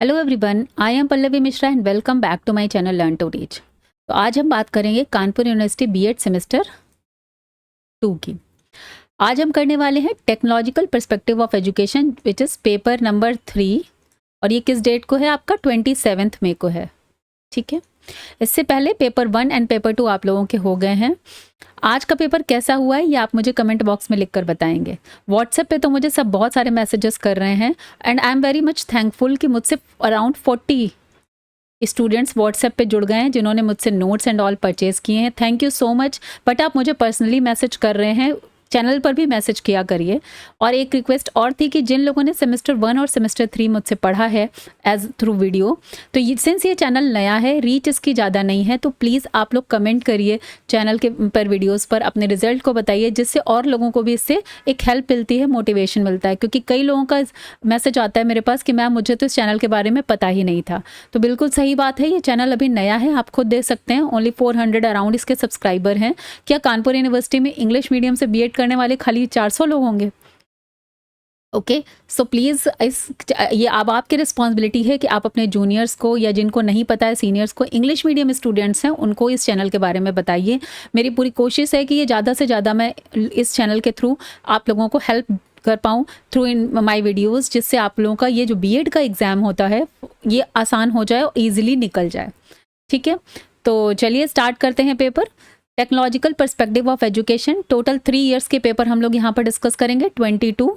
Hello everyone, I am Pallavi Mishra and welcome back to my channel learn to teach. तो आज हम बात करेंगे कानपुर यूनिवर्सिटी बीएड सेमेस्टर 2 की। आज हम करने वाले हैं technological perspective of education which is paper number 3 और ये किस डेट को है? आपका 27 मई को है। ठीक है, इससे पहले पेपर 1 एंड पेपर 2 आप लोगों के हो गए हैं। आज का पेपर कैसा हुआ है ये आप मुझे कमेंट बॉक्स में लिखकर बताएंगे। व्हाट्सएप पे तो मुझे सब बहुत सारे मैसेजेस कर रहे हैं and I am very much thankful कि मुझसे अराउंड 40 स्टूडेंट्स व्हाट्सएप पे जुड़ गए हैं जिन्होंने मुझसे नोट्स एंड ऑल परचेज किए हैं। Thank you so much. But आप मुझे पर्सनली मैसेज कर रहे हैं, चैनल पर भी मैसेज किया करिए। और एक रिक्वेस्ट और थी कि जिन लोगों ने सेमेस्टर 1 और सेमेस्टर 3 मुझसे पढ़ा है एज थ्रू वीडियो, तो सिंस ये चैनल नया है, रीच इसकी ज़्यादा नहीं है, तो प्लीज़ आप लोग कमेंट करिए चैनल के पर वीडियोज़ पर, अपने रिजल्ट को बताइए, जिससे और लोगों को भी इससे एक हेल्प मिलती है, मोटिवेशन मिलता है। क्योंकि कई लोगों का मैसेज आता है मेरे पास कि मैम मुझे तो इस चैनल के बारे में पता ही नहीं था। तो बिल्कुल सही बात है, ये चैनल अभी नया है, आप खुद देख सकते हैं ओनली 400 अराउंड इसके सब्सक्राइबर हैं। क्या कानपुर यूनिवर्सिटी में इंग्लिश मीडियम से बीएड करने वाले खाली 400 लोग होंगे? ओके, सो प्लीज़ ये अब आपकी रिस्पॉन्सिबिलिटी है कि आप अपने जूनियर्स को या जिनको नहीं पता है, सीनियर्स को, इंग्लिश मीडियम स्टूडेंट्स हैं, उनको इस चैनल के बारे में बताइए। मेरी पूरी कोशिश है कि ये ज़्यादा से ज़्यादा मैं इस चैनल के थ्रू आप लोगों को हेल्प कर पाऊँ थ्रू इन माई वीडियोज़, जिससे आप लोगों का ये जो बीएड का एग्ज़ाम होता है ये आसान हो जाए और ईजिली निकल जाए। ठीक है, तो चलिए स्टार्ट करते हैं paper. Technological perspective of education, total 3 years के पेपर हम लोग यहाँ पर डिस्कस करेंगे, 22,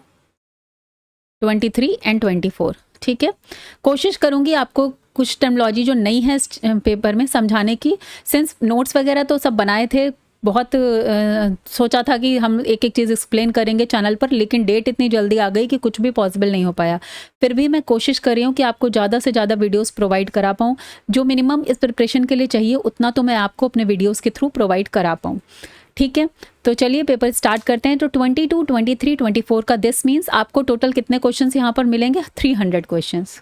23 एंड 24। ठीक है, कोशिश करूँगी आपको कुछ टर्मिनोलॉजी जो नई है इस पेपर में समझाने की। सिंस नोट्स वगैरह तो सब बनाए थे, बहुत सोचा था कि हम एक एक चीज़ एक्सप्लेन करेंगे चैनल पर, लेकिन डेट इतनी जल्दी आ गई कि कुछ भी पॉसिबल नहीं हो पाया। फिर भी मैं कोशिश कर रही हूँ कि आपको ज़्यादा से ज़्यादा वीडियोस प्रोवाइड करा पाऊँ। जो मिनिमम इस प्रिपरेशन के लिए चाहिए उतना तो मैं आपको अपने वीडियोस के थ्रू प्रोवाइड करा पाऊँ। ठीक है, तो चलिए पेपर स्टार्ट करते हैं। तो 22, 23, 24 का दिस मीन्स आपको टोटल कितने क्वेश्चंस यहाँ पर मिलेंगे? 300 क्वेश्चंस।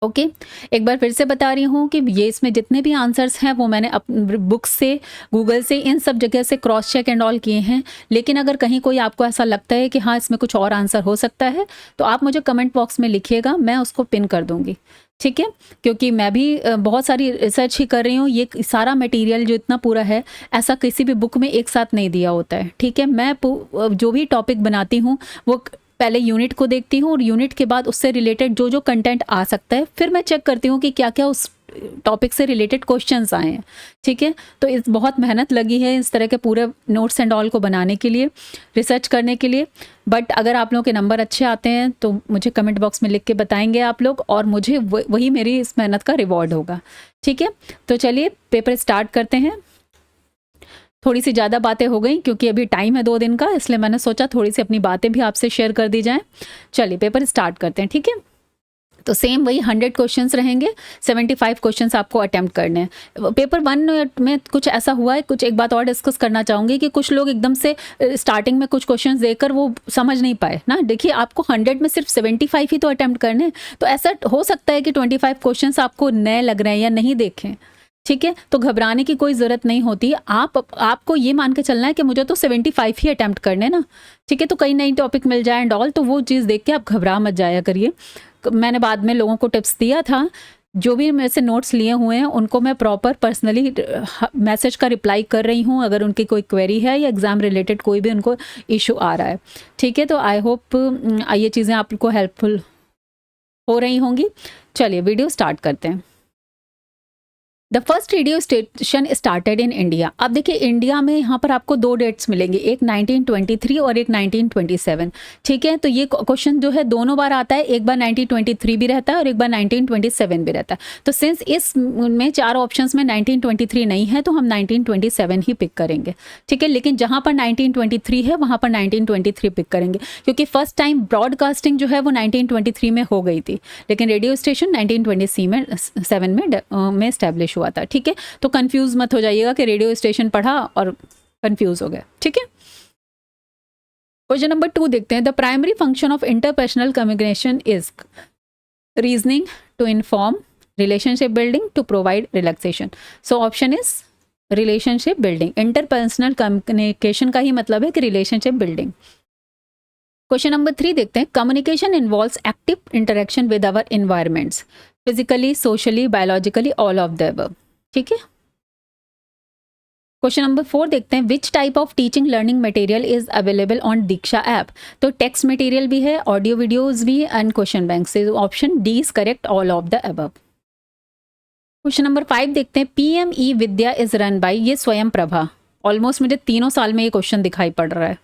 ओके, एक बार फिर से बता रही हूँ कि ये इसमें जितने भी आंसर्स हैं वो मैंने बुक से, गूगल से, इन सब जगह से क्रॉस चेक एंड ऑल किए हैं। लेकिन अगर कहीं कोई आपको ऐसा लगता है कि हाँ इसमें कुछ और आंसर हो सकता है, तो आप मुझे कमेंट बॉक्स में लिखिएगा, मैं उसको पिन कर दूँगी। ठीक है, क्योंकि मैं भी बहुत सारी रिसर्च ही कर रही हूँ। ये सारा मटेरियल जो इतना पूरा है, ऐसा किसी भी बुक में एक साथ नहीं दिया होता है। ठीक है, मैं जो भी टॉपिक बनाती हूँ वो पहले यूनिट को देखती हूँ और यूनिट के बाद उससे रिलेटेड जो जो कंटेंट आ सकता है फिर मैं चेक करती हूँ कि क्या क्या उस टॉपिक से रिलेटेड क्वेश्चंस आए हैं। ठीक है, तो इस बहुत मेहनत लगी है इस तरह के पूरे नोट्स एंड ऑल को बनाने के लिए, रिसर्च करने के लिए। बट अगर आप लोगों के नंबर अच्छे आते हैं तो मुझे कमेंट बॉक्स में लिख के बताएंगे आप लोग, और मुझे वही मेरी इस मेहनत का रिवॉर्ड होगा। ठीक है, तो चलिए पेपर स्टार्ट करते हैं। थोड़ी सी ज़्यादा बातें हो गई क्योंकि अभी टाइम है 2 दिन का, इसलिए मैंने सोचा थोड़ी सी अपनी बातें भी आपसे शेयर कर दी जाएं। चलिए पेपर स्टार्ट करते हैं। ठीक है, तो सेम वही 100 क्वेश्चंस रहेंगे, 75 क्वेश्चंस आपको अटेम्प्ट करने हैं। पेपर 1 में कुछ ऐसा हुआ है, कुछ एक बात और डिस्कस करना चाहूँगी कि कुछ लोग एकदम से स्टार्टिंग में कुछ क्वेश्चंस देकर वो समझ नहीं पाए ना। देखिए, आपको 100 में सिर्फ 75 ही तो अटेम्प्ट करने हैं, तो ऐसा हो सकता है कि 25 क्वेश्चंस आपको नए लग रहे हैं या नहीं देखें। ठीक है, तो घबराने की कोई ज़रूरत नहीं होती। आपको ये मान के चलना है कि मुझे तो 75 ही अटैम्प्ट करने ना। ठीक है, तो कई नई टॉपिक मिल जाए एंड ऑल, तो वो चीज़ देख के आप घबरा मत जाया करिए। मैंने बाद में लोगों को टिप्स दिया था, जो भी मेरे से नोट्स लिए हुए हैं उनको मैं प्रॉपर पर्सनली मैसेज का रिप्लाई कर रही हूँ अगर उनकी कोई क्वेरी है या एग्ज़ाम रिलेटेड कोई भी उनको इशू आ रहा है। ठीक है, तो आई होप ये चीज़ें आपको हेल्पफुल हो रही होंगी। चलिए वीडियो स्टार्ट करते हैं। The first radio station started in India. अब देखिए, इंडिया में यहाँ पर आपको 2 डेट्स मिलेंगे, एक 1923 और एक 1927। ठीक है, तो ये क्वेश्चन जो है दोनों बार आता है, एक बार 1923 भी रहता है और एक बार 1927 भी रहता है। तो सिंस इस में 4 ऑप्शंस में 1923 नहीं है तो हम 1927 ही पिक करेंगे। ठीक है, लेकिन जहाँ पर 1923 है वहाँ पर 1923 पिक करेंगे, क्योंकि फर्स्ट टाइम ब्रॉडकास्टिंग जो है वो 1923 में हो गई थी, लेकिन रेडियो स्टेशन 1927 में स्टैब्लिश हुआ था। ठीक है, तो कंफ्यूज मत हो जाइएगा कि रेडियो स्टेशन पढ़ा और कंफ्यूज हो गया। ठीक है, क्वेश्चन नंबर 2 देखते हैं। The primary function of interpersonal communication is reasoning, to inform, relationship building, to provide relaxation. So option is relationship building. Interpersonal communication का ही मतलब है कि रिलेशनशिप बिल्डिंग। क्वेश्चन नंबर 3 देखते हैं, communication involves active interaction with our environments, physically, socially, biologically, all of the above. ठीक है। Question number 4 देखते हैं, which type of teaching learning material is available on Diksha app. तो टेक्स्ट मटेरियल भी है, audio videos भी एंड क्वेश्चन बैंक से, option D is correct, all of the above. Question number 5 देखते हैं, PME Vidya is run by, ये Swayam Prabha. Almost मुझे तीनों साल में ये क्वेश्चन दिखाई पड़ रहा है।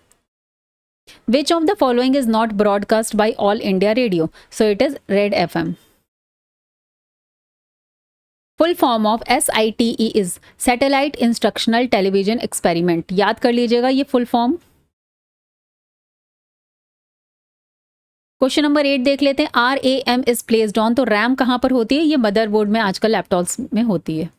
Which of the following is not broadcast by All India Radio, so it is Red FM। Full form of SITE इज सैटेलाइट इंस्ट्रक्शनल टेलीविजन एक्सपेरिमेंट, याद कर लीजिएगा ये फुल फॉर्म। क्वेश्चन नंबर 8 देख लेते हैं, RAM इज प्लेस्ड ऑन, तो RAM कहाँ पर होती है, ये मदरबोर्ड में आजकल लैपटॉप्स में होती है।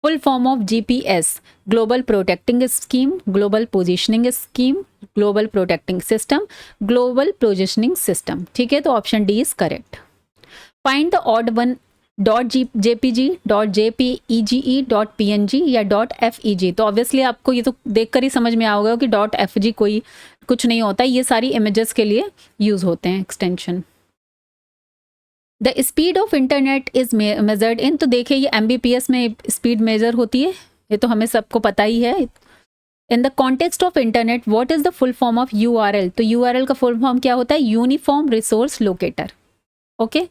Full form of GPS, global protecting scheme, global positioning scheme, global protecting system, global positioning system. ठीक है, तो option D is correct. Find the odd one, .jpg, .jpege, .png या .feg। तो ऑब्वियसली आपको ये तो देखकर ही समझ में आओगे कि .fg कोई कुछ नहीं होता, ये सारी इमेजेस के लिए यूज होते हैं extension. The speed of internet is measured in, तो देखिए ये MBPS में स्पीड मेजर होती है, ये तो हमें सबको पता ही है। In the context of internet what is the full form of URL, तो URL का फुल फॉर्म क्या होता है, यूनिफॉर्म रिसोर्स लोकेटर। ओके,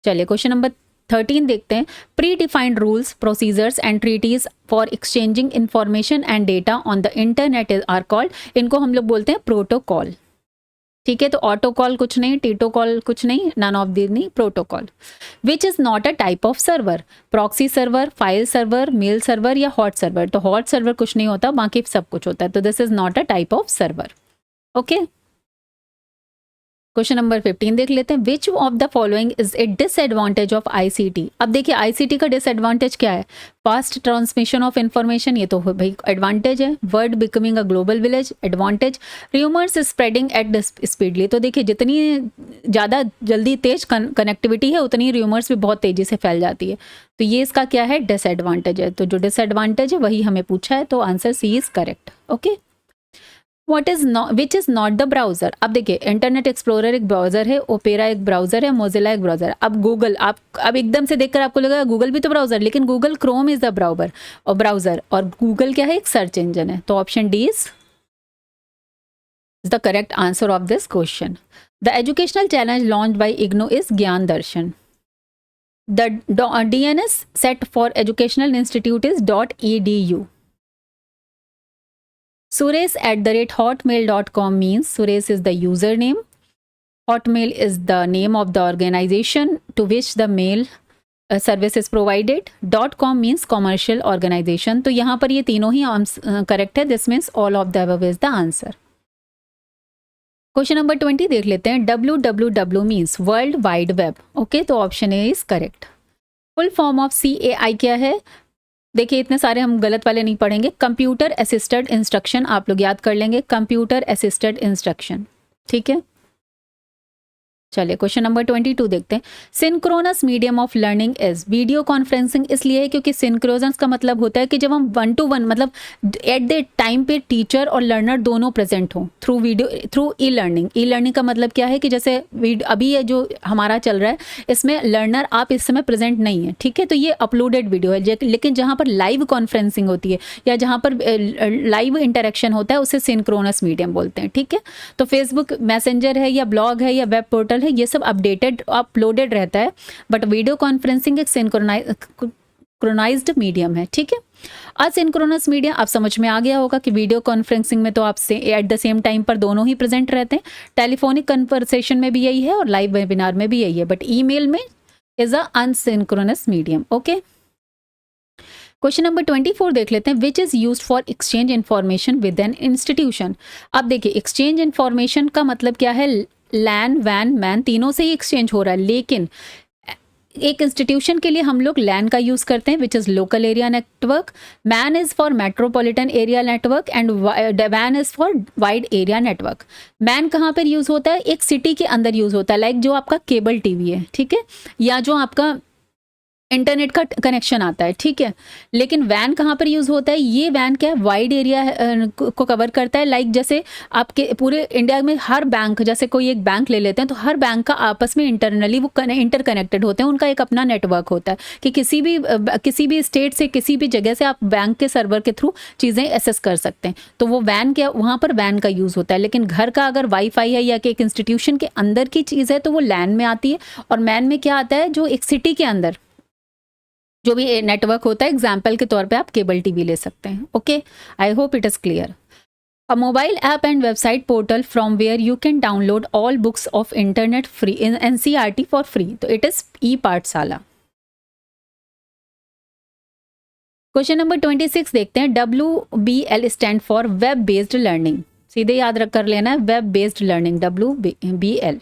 चलिए क्वेश्चन नंबर 13 देखते हैं, predefined rules, procedures and treaties for exchanging information and data on the internet are called, इनको हम लोग बोलते हैं प्रोटोकॉल। ठीक है, तो ऑटोकॉल कुछ नहीं, टीटोकॉल कुछ नहीं, नन ऑफ दी नहीं, protocol. Which is not a type of server, proxy server, file server, mail server या हॉट सर्वर। तो हॉट सर्वर कुछ नहीं होता, बाकी सब कुछ होता है, तो this is not a type of server. Okay, question number 15 देख लेते हैं, which of the following is a disadvantage of ICT। अब देखिए ICT का डिसएडवांटेज क्या है, फास्ट ट्रांसमिशन ऑफ इंफॉर्मेशन, ये तो भाई एडवांटेज है। Word becoming a global village, advantage. Rumours spreading at speedly, तो देखिए जितनी ज़्यादा जल्दी तेज कनेक्टिविटी है उतनी र्यूमर्स भी बहुत तेज़ी से फैल जाती है, तो ये इसका क्या है, डिसएडवांटेज है। तो जो डिसएडवांटेज है वही हमें पूछा है, तो answer C is correct. Okay, what is not, which is not the browser. अब देखिए इंटरनेट एक्सप्लोरर एक ब्राउजर है, ओपेरा एक ब्राउजर है, मोजिला एक ब्राउजर है। अब गूगल, आप अब एकदम से देखकर आपको लगेगा गूगल भी तो ब्राउजर, लेकिन Google Chrome is the browser और गूगल क्या है, एक सर्च इंजन है। तो option D is the correct answer of this question. The educational challenge launch by IGNOU is Gyan Darshan. The DNS set for educational institute is .edu. Suresh@hotmail.com means Suresh is the username. Hotmail is the name of the organization to which the mail service is provided. .com means commercial organization. तो यहाँ पर ये तीनों ही correct है, this means all of the above is the answer. Question number 20 देख लेते हैं, WWW means world wide web. Okay, तो option A is correct. Full form of CAI क्या है, देखिए इतने सारे हम गलत वाले नहीं पढ़ेंगे, कंप्यूटर असिस्टेड इंस्ट्रक्शन आप लोग याद कर लेंगे, कंप्यूटर असिस्टेड इंस्ट्रक्शन। ठीक है, चलिए क्वेश्चन नंबर 22 देखते हैं, synchronous medium of learning is, video conferencing इसलिए है क्योंकि सिंक्रोनस का मतलब होता है कि जब हम 1 to 1 मतलब एट द टाइम पे टीचर और लर्नर दोनों प्रेजेंट हों through video, through e learning का मतलब क्या है कि जैसे अभी ये जो हमारा चल रहा है इसमें लर्नर आप इस समय प्रेजेंट नहीं है, ठीक है, तो ये अपलोडेड वीडियो है। लेकिन जहाँ पर लाइव कॉन्फ्रेंसिंग होती है या जहाँ पर लाइव इंटरेक्शन होता है उसे सिंक्रोनस मीडियम बोलते हैं। ठीक है, तो फेसबुक मैसेंजर है या ब्लॉग है या वेब पोर्टल है, ये सब अपडेटेड अपलोडेड रहता है, बट वीडियो कॉन्फ्रेंसिंग एक सिंक्रोनाइज्ड मीडियम है। ठीक है, असिंक्रोनस मीडियम आप समझ में आ गया होगा कि वीडियो कॉन्फ्रेंसिंग में तो आप एट द सेम टाइम पर दोनों ही प्रेजेंट रहते हैं, टेलीफोनिक कन्वर्सेशन में भी यही है और लाइव वेबिनार में भी यही है, बट ईमेल में is a asynchronous medium. Okay, question number 24 देख लेते हैं, which is used for exchange information with an institution. अब देखिए एक्सचेंज इंफॉर्मेशन का मतलब क्या है, लैन वैन मैन तीनों से ही एक्सचेंज हो रहा है, लेकिन एक इंस्टीट्यूशन के लिए हम लोग लैन का यूज करते हैं which is local area network, MAN is for metropolitan area network and वैन is for wide area network. MAN कहाँ पर यूज होता है, एक सिटी के अंदर यूज होता है, लाइक जो आपका केबल टीवी है, ठीक है, या जो आपका इंटरनेट का कनेक्शन आता है, ठीक है। लेकिन वैन कहाँ पर यूज़ होता है? ये वैन क्या है, वाइड एरिया को कवर करता है। लाइक जैसे आपके पूरे इंडिया में हर बैंक, जैसे कोई एक बैंक ले लेते हैं तो हर बैंक का आपस में इंटरनली वो इंटरकनेक्टेड होते हैं, उनका एक अपना नेटवर्क होता है कि किसी भी स्टेट से किसी भी जगह से आप बैंक के सर्वर के थ्रू चीज़ें एक्सेस कर सकते हैं। तो वो वैन क्या, वहाँ पर वैन का यूज़ होता है। लेकिन घर का अगर वाईफाई है या कि एक इंस्टीट्यूशन के अंदर की चीज़ है तो वो लैन में आती है। और मैन में क्या आता है, जो एक सिटी के अंदर जो भी नेटवर्क होता है, एग्जाम्पल के तौर पे आप केबल टीवी ले सकते हैं। Okay, I hope it is clear. A mobile app and website portal from where you can download all books of internet free in NCERT for free. तो it is e-पाठशाला। क्वेश्चन नंबर 26 देखते हैं। WBL stand for web based learning. सीधे याद रख कर लेना है, web based learning, WBL।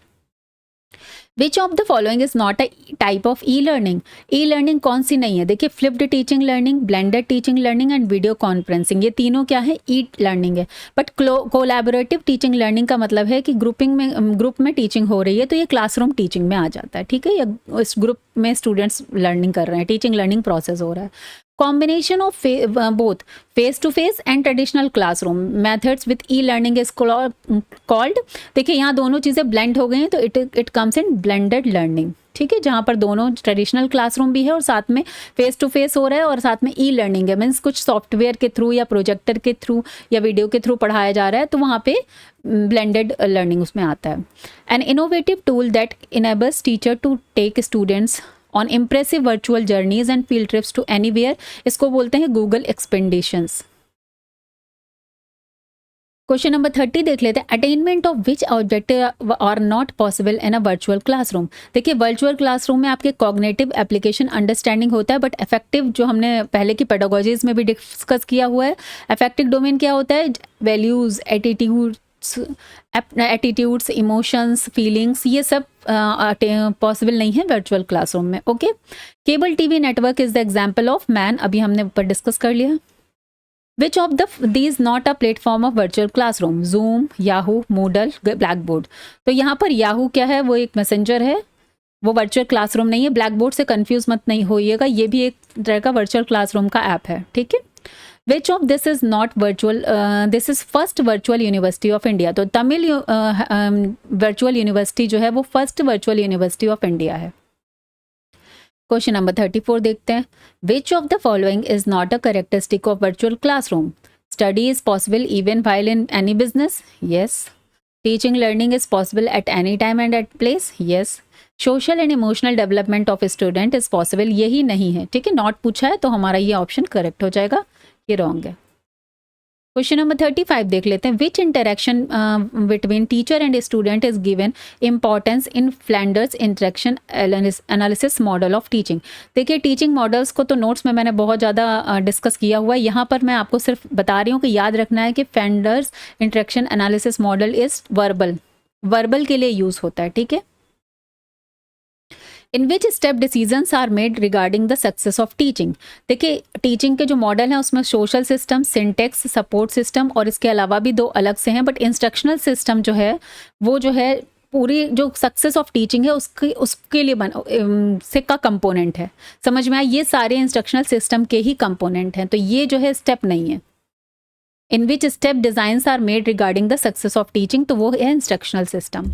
Which of the following is not a type of e learning? E learning कौन सी नहीं है? देखिए, flipped teaching learning, blended teaching learning and video conferencing, ये तीनों क्या है? ई लर्निंग है। बट कोलैबोरेटिव टीचिंग लर्निंग का मतलब है कि ग्रुप में टीचिंग हो रही है, तो ये क्लासरूम टीचिंग में आ जाता है, ठीक है। या इस ग्रुप में स्टूडेंट्स लर्निंग कर रहे हैं, टीचिंग लर्निंग प्रोसेस हो रहा है। Combination of both face to face and traditional classroom methods with e learning is called. देखिए, यहाँ दोनों चीज़ें ब्लेंड हो गई हैं, तो it comes in blended learning, ठीक है। जहाँ पर दोनों ट्रेडिशनल क्लासरूम भी है और साथ में फेस टू फेस हो रहा है और साथ में ई लर्निंग है, मीन्स कुछ सॉफ्टवेयर के थ्रू या प्रोजेक्टर के थ्रू या वीडियो के थ्रू पढ़ाया जा रहा है, तो वहाँ पे ब्लेंडेड लर्निंग उसमें आता है। An innovative tool that enables teacher to take students on impressive virtual journeys and field trips to anywhere, इसको बोलते हैं गूगल एक्सपेंडिशंस। क्वेश्चन नंबर 30 देख लेते हैं। Attainment of which objective are not possible in a virtual classroom? देखिए, virtual classroom में आपके cognitive application understanding होता है, बट इफेक्टिव जो हमने पहले की पेडागोजीज में भी डिस्कस किया हुआ है, इफेक्टिव डोमेन क्या होता है? वैल्यूज, एटीट्यूड्स, इमोशंस, फीलिंग्स, ये सब पॉसिबल नहीं है वर्चुअल क्लासरूम में। Okay, cable TV network is the example of man, अभी हमने ऊपर डिस्कस कर लिया। विच of the these not a platform of virtual classroom? Zoom, Yahoo, Moodle, black board. तो यहाँ पर याहू क्या है? वो एक मैसेंजर है, वो वर्चुअल क्लासरूम नहीं है। ब्लैक बोर्ड से कंफ्यूज मत नहीं होइएगा, ये भी एक तरह का वर्चुअल क्लासरूम का ऐप है, ठीक है। Which of this is not virtual? This is first virtual university of India. तो तमिल वर्चुअल यूनिवर्सिटी जो है वो first virtual university of India है। क्वेश्चन नंबर 34 देखते हैं। Which of the following is not a characteristic of virtual classroom? Study is possible even while in any business? Yes. Teaching learning is possible at any time and at place? Yes. Social and emotional development of student is possible, यही नहीं है, ठीक है। Not पूछा है तो हमारा ये ऑप्शन करेक्ट हो जाएगा, ये रॉन्ग है। क्वेश्चन नंबर 35 देख लेते हैं। Which interaction between teacher and student is given importance in Flanders interaction analysis model of teaching? देखिए, टीचिंग मॉडल्स को तो नोट्स में मैंने बहुत ज़्यादा डिस्कस किया हुआ है, यहाँ पर मैं आपको सिर्फ बता रही हूँ कि याद रखना है कि Flanders interaction analysis model is verbal के लिए यूज़ होता है, ठीक है। In which step decisions are made regarding the success of teaching? देखिए, टीचिंग के जो मॉडल हैं उसमें social system, syntax, support system और इसके अलावा भी दो अलग से हैं, बट इंस्ट्रक्शनल सिस्टम जो है वो जो है पूरी जो सक्सेस ऑफ टीचिंग है उसके लिए से का कंपोनेंट है। समझ में आया? ये सारे इंस्ट्रक्शनल सिस्टम के ही कंपोनेंट हैं, तो ये जो है स्टेप नहीं है। In which step designs are made regarding the success of teaching? तो वो है instructional system.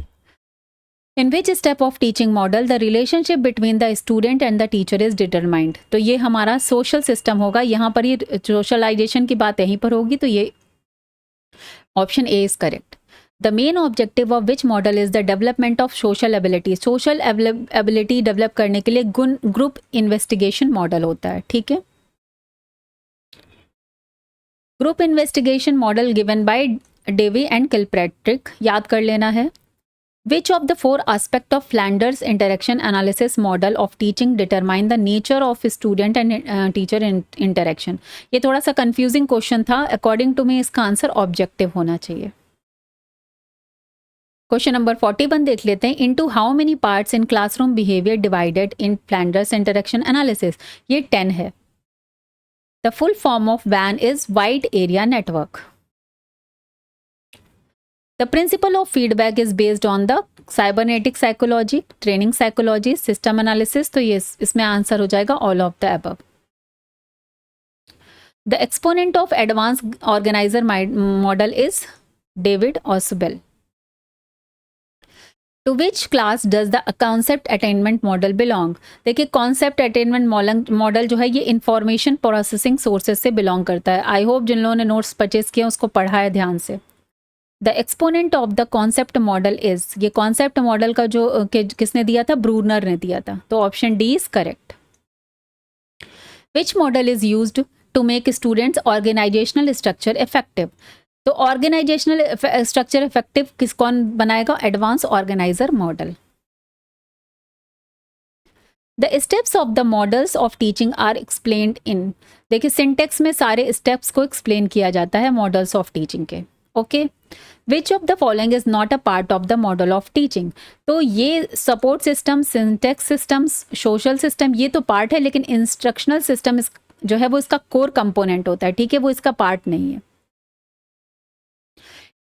In which step of teaching model the relationship between the student and the teacher is determined? तो ये हमारा सोशल सिस्टम होगा, यहाँ पर ये सोशलाइजेशन की बात यहीं पर होगी, तो ये option A is correct. The main objective of which model is the development of social ability? Social ability develop करने के लिए ग्रुप इन्वेस्टिगेशन मॉडल होता है, ठीक है। Group investigation model given by Dewey and Kilpatrick, याद कर लेना है। Which of the four aspects of Flanders interaction analysis model of teaching determine the nature of student and teacher interaction? ये थोड़ा सा confusing question था, according to me इसका answer objective होना चाहिए। क्वेश्चन नंबर 41 देख लेते हैं। Into how many parts in classroom behavior divided in Flanders interaction analysis? ये 10 है। The full form of WAN is Wide Area Network. The principle of feedback is based on the cybernetic psychology, training psychology, system analysis. तो ये इसमें answer हो जाएगा all of the above. The exponent of advance organiser model is David Ausubel. To which class does the concept attainment model belong. देखिए concept attainment model जो है ये information processing sources से बिलोंग करता है। आई होप जिन लोगों ने notes purchase किए उसको पढ़ा है ध्यान से। The exponent of the concept model is, ये कॉन्सेप्ट मॉडल का जो किसने दिया था, ब्रूनर ने दिया था। तो option D is correct. Which model is used to make students organisational structure effective. तो ऑर्गेनाइजेशनल स्ट्रक्चर इफेक्टिव कौन बनाएगा, advance organiser model. The steps of the models of teaching are explained in. देखिए syntax में सारे steps को explain किया जाता है मॉडल्स ऑफ टीचिंग के। Okay, which of the following is not a part of the model of teaching. तो ये support system, syntax systems, social system ये तो पार्ट है, लेकिन इंस्ट्रक्शनल सिस्टम जो है वो इसका कोर कंपोनेंट होता है, ठीक है, वो इसका पार्ट नहीं है।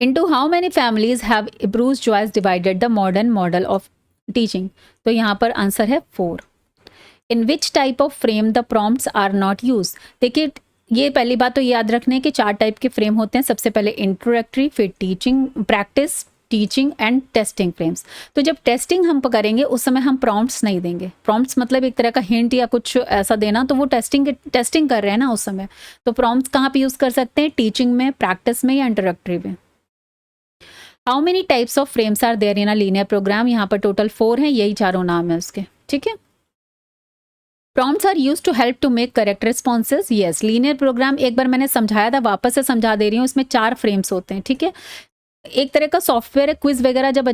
Into how many families have Bruce Joyce divided the modern model of teaching? तो यहाँ पर आंसर है 4. In which type of frame the prompts are not used? देखिए ये पहली बात तो याद रखने कि 4 टाइप के फ्रेम होते हैं। सबसे पहले इंट्रोडक्टरी, फिर teaching, practice, teaching and testing frames. तो जब टेस्टिंग हम करेंगे उस समय हम प्रॉम्प्ट्स नहीं देंगे। प्रॉम्प्ट्स मतलब एक तरह का हिंट या कुछ ऐसा देना, तो वो टेस्टिंग कर रहे हैं ना उस समय। तो प्रॉम्प्ट्स कहाँ पे यूज़ कर सकते हैं, टीचिंग में, प्रैक्टिस में या इंट्रोडक्टरी में। How many types of frames are there in a linear programme. यहाँ पर टोटल 4 हैं, यही चारों नाम है उसके, ठीक है। Prompts are used to help to make correct responses. Yes, linear programme एक बार मैंने समझाया था, वापस से समझा दे रही हूँ। इसमें 4 फ्रेम्स होते हैं, ठीक है। एक तरह का सॉफ्टवेयर है, क्विज वगैरह जब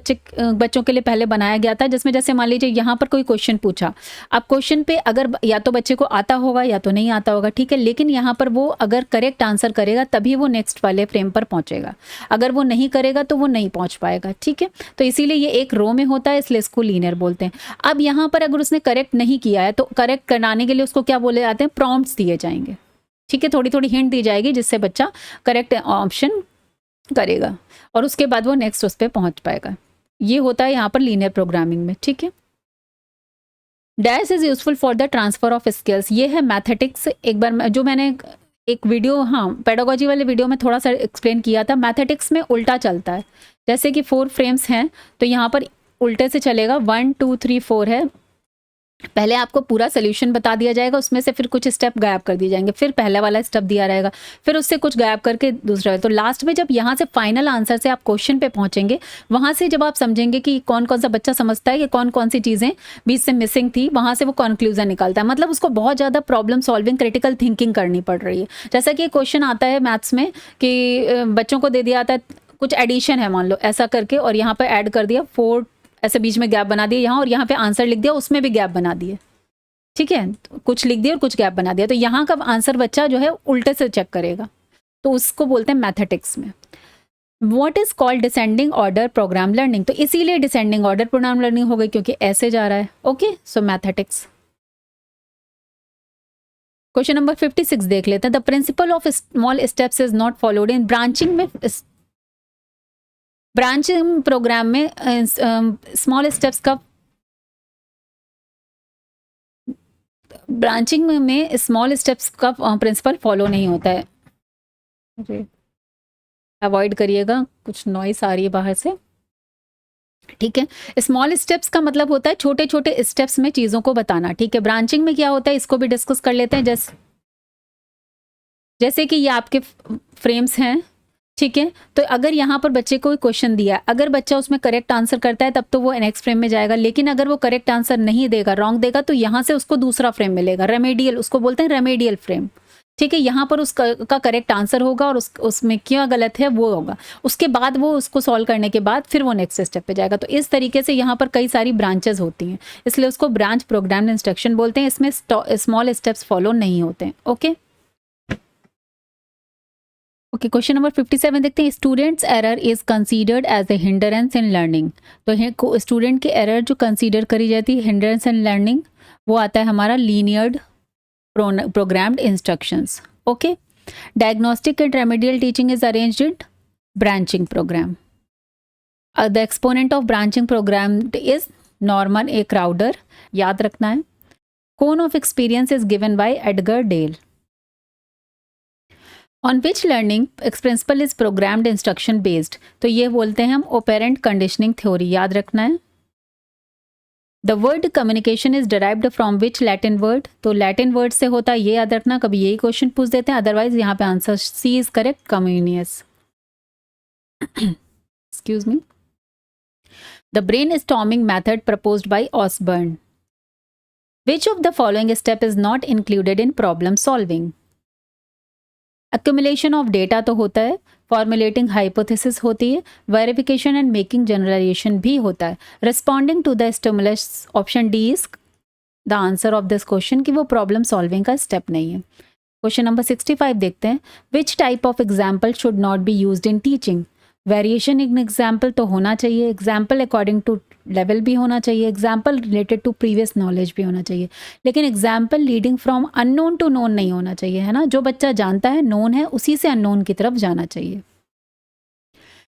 बच्चों के लिए पहले बनाया गया था, जिसमें जैसे मान लीजिए यहाँ पर कोई क्वेश्चन पूछा। अब क्वेश्चन पे अगर या तो बच्चे को आता होगा या तो नहीं आता होगा, ठीक है, लेकिन यहाँ पर वो अगर करेक्ट आंसर करेगा तभी वो नेक्स्ट वाले फ्रेम पर पहुंचेगा। अगर वो नहीं करेगा तो वो नहीं पहुंच पाएगा, ठीक है। तो इसीलिए ये एक रो में होता है, इसलिए इसको लीनियर बोलते हैं। अब यहाँ पर अगर उसने करेक्ट नहीं किया है तो करेक्ट कराने के लिए उसको क्या बोले जाते हैं, प्रॉम्प्ट्स दिए जाएंगे, ठीक है। थोड़ी थोड़ी हिंट दी जाएगी जिससे बच्चा करेक्ट ऑप्शन करेगा और उसके बाद वो नेक्स्ट उस पर पहुंच पाएगा। ये होता है यहाँ पर लीनियर प्रोग्रामिंग में, ठीक है। Dash is useful for the transfer of skills. ये है मैथेटिक्स। एक बार जो मैंने एक वीडियो, हाँ, पेडागोजी वाले वीडियो में थोड़ा सा एक्सप्लेन किया था। मैथेटिक्स में उल्टा चलता है, जैसे कि 4 फ्रेम्स हैं तो यहाँ पर उल्टे से चलेगा। 1 2 3 4 है, पहले आपको पूरा सोल्यूशन बता दिया जाएगा, उसमें से फिर कुछ स्टेप गायब कर दिए जाएंगे, फिर पहला वाला स्टेप दिया रहेगा, फिर उससे कुछ गायब करके दूसरा। तो लास्ट में जब यहाँ से फाइनल आंसर से आप क्वेश्चन पे पहुंचेंगे, वहाँ से जब आप समझेंगे कि कौन कौन सा बच्चा समझता है कि कौन कौन सी चीज़ें बीच से मिसिंग थी, वहाँ से वो कंक्लूजन निकलता है। मतलब उसको बहुत ज़्यादा प्रॉब्लम सॉल्विंग, क्रिटिकल थिंकिंग करनी पड़ रही है। जैसा कि क्वेश्चन आता है मैथ्स में कि बच्चों को दे दिया आता है कुछ एडिशन है मान लो ऐसा करके, और यहाँ पर ऐड कर दिया 4, ऐसे बीच में गैप बना दिया यहाँ, और यहाँ पे आंसर लिख दिया, उसमें भी गैप बना दिए, ठीक है। तो कुछ लिख दिया और कुछ गैप बना दिया, तो यहाँ का आंसर बच्चा जो है उल्टे से चेक करेगा, तो उसको बोलते हैं मैथेटिक्स में। What is called descending order programme learning. तो इसीलिए डिसेंडिंग ऑर्डर प्रोग्राम लर्निंग हो गई क्योंकि ऐसे जा रहा है। ओके, सो मैथेटिक्स। क्वेश्चन नंबर 56 देख लेते हैं। The principle of small steps is not followed in branching में। ब्रांचिंग प्रोग्राम में स्मॉल स्टेप्स का, ब्रांचिंग में स्मॉल स्टेप्स का प्रिंसिपल फॉलो नहीं होता है। अवॉइड करिएगा, कुछ नॉइस आ रही है बाहर से, ठीक है। स्मॉल स्टेप्स का मतलब होता है छोटे छोटे स्टेप्स में चीज़ों को बताना, ठीक है। ब्रांचिंग में क्या होता है इसको भी डिस्कस कर लेते हैं। जैसे कि ये आपके फ्रेम्स हैं, ठीक है। तो अगर यहाँ पर बच्चे को क्वेश्चन दिया, अगर बच्चा उसमें करेक्ट आंसर करता है तब तो वो नेक्स्ट फ्रेम में जाएगा, लेकिन अगर वो करेक्ट आंसर नहीं देगा, रॉन्ग देगा, तो यहाँ से उसको दूसरा फ्रेम मिलेगा, रेमेडियल, उसको बोलते हैं रेमेडियल फ्रेम, ठीक है। यहाँ पर उसका करेक्ट आंसर होगा और उसमें क्या गलत है वो होगा, उसके बाद वो उसको सॉल्व करने के बाद फिर वो नेक्स्ट स्टेप पे जाएगा। तो इस तरीके से यहाँ पर कई सारी ब्रांचेस होती हैं, इसलिए उसको ब्रांच प्रोग्राम इंस्ट्रक्शन बोलते हैं। इसमें स्मॉल स्टेप्स फॉलो नहीं होते हैं। ओके ओके, क्वेश्चन नंबर 57 देखते हैं। Students error is considered as a hindrance in learning. तो स्टूडेंट की एरर जो कंसीडर करी जाती है हिंडरेंस इन लर्निंग, वो आता है हमारा linear programmed instructions. Okay, diagnostic and remedial teaching is arranged in branching programme. The exponent of branching programme is Norman A Crowder, याद रखना है। Cone of experience is given by Edgar Dale. On which learning principle is programmed instruction based, तो ये बोलते हैं हम ओपेरेंट conditioning theory, याद रखना है। The word communication is derived from which Latin word, तो लैटिन वर्ड से होता है, ये याद रखना, कभी यही क्वेश्चन पूछ देते हैं, अदरवाइज यहाँ पे answer C is correct, Comenius. Excuse me. The brainstorming method proposed by Osborn. Which of the following step is not included in problem solving. Accumulation of data तो होता है, फॉर्मुलेटिंग हाइपोथेसिस होती है, verification and making generalisation भी होता है, responding to the stimulus option D is the answer of this question, कि वो प्रॉब्लम सॉल्विंग का स्टेप नहीं है। क्वेश्चन नंबर 65 देखते हैं। Which type of example should not be used in teaching. Variation in example तो होना चाहिए, एग्जाम्पल अकॉर्डिंग टू लेवल भी होना चाहिए, example related to previous knowledge भी होना चाहिए, लेकिन example leading from unknown to known नहीं होना चाहिए, है ना। जो बच्चा जानता है, नोन है, उसी से अननोन की तरफ जाना चाहिए।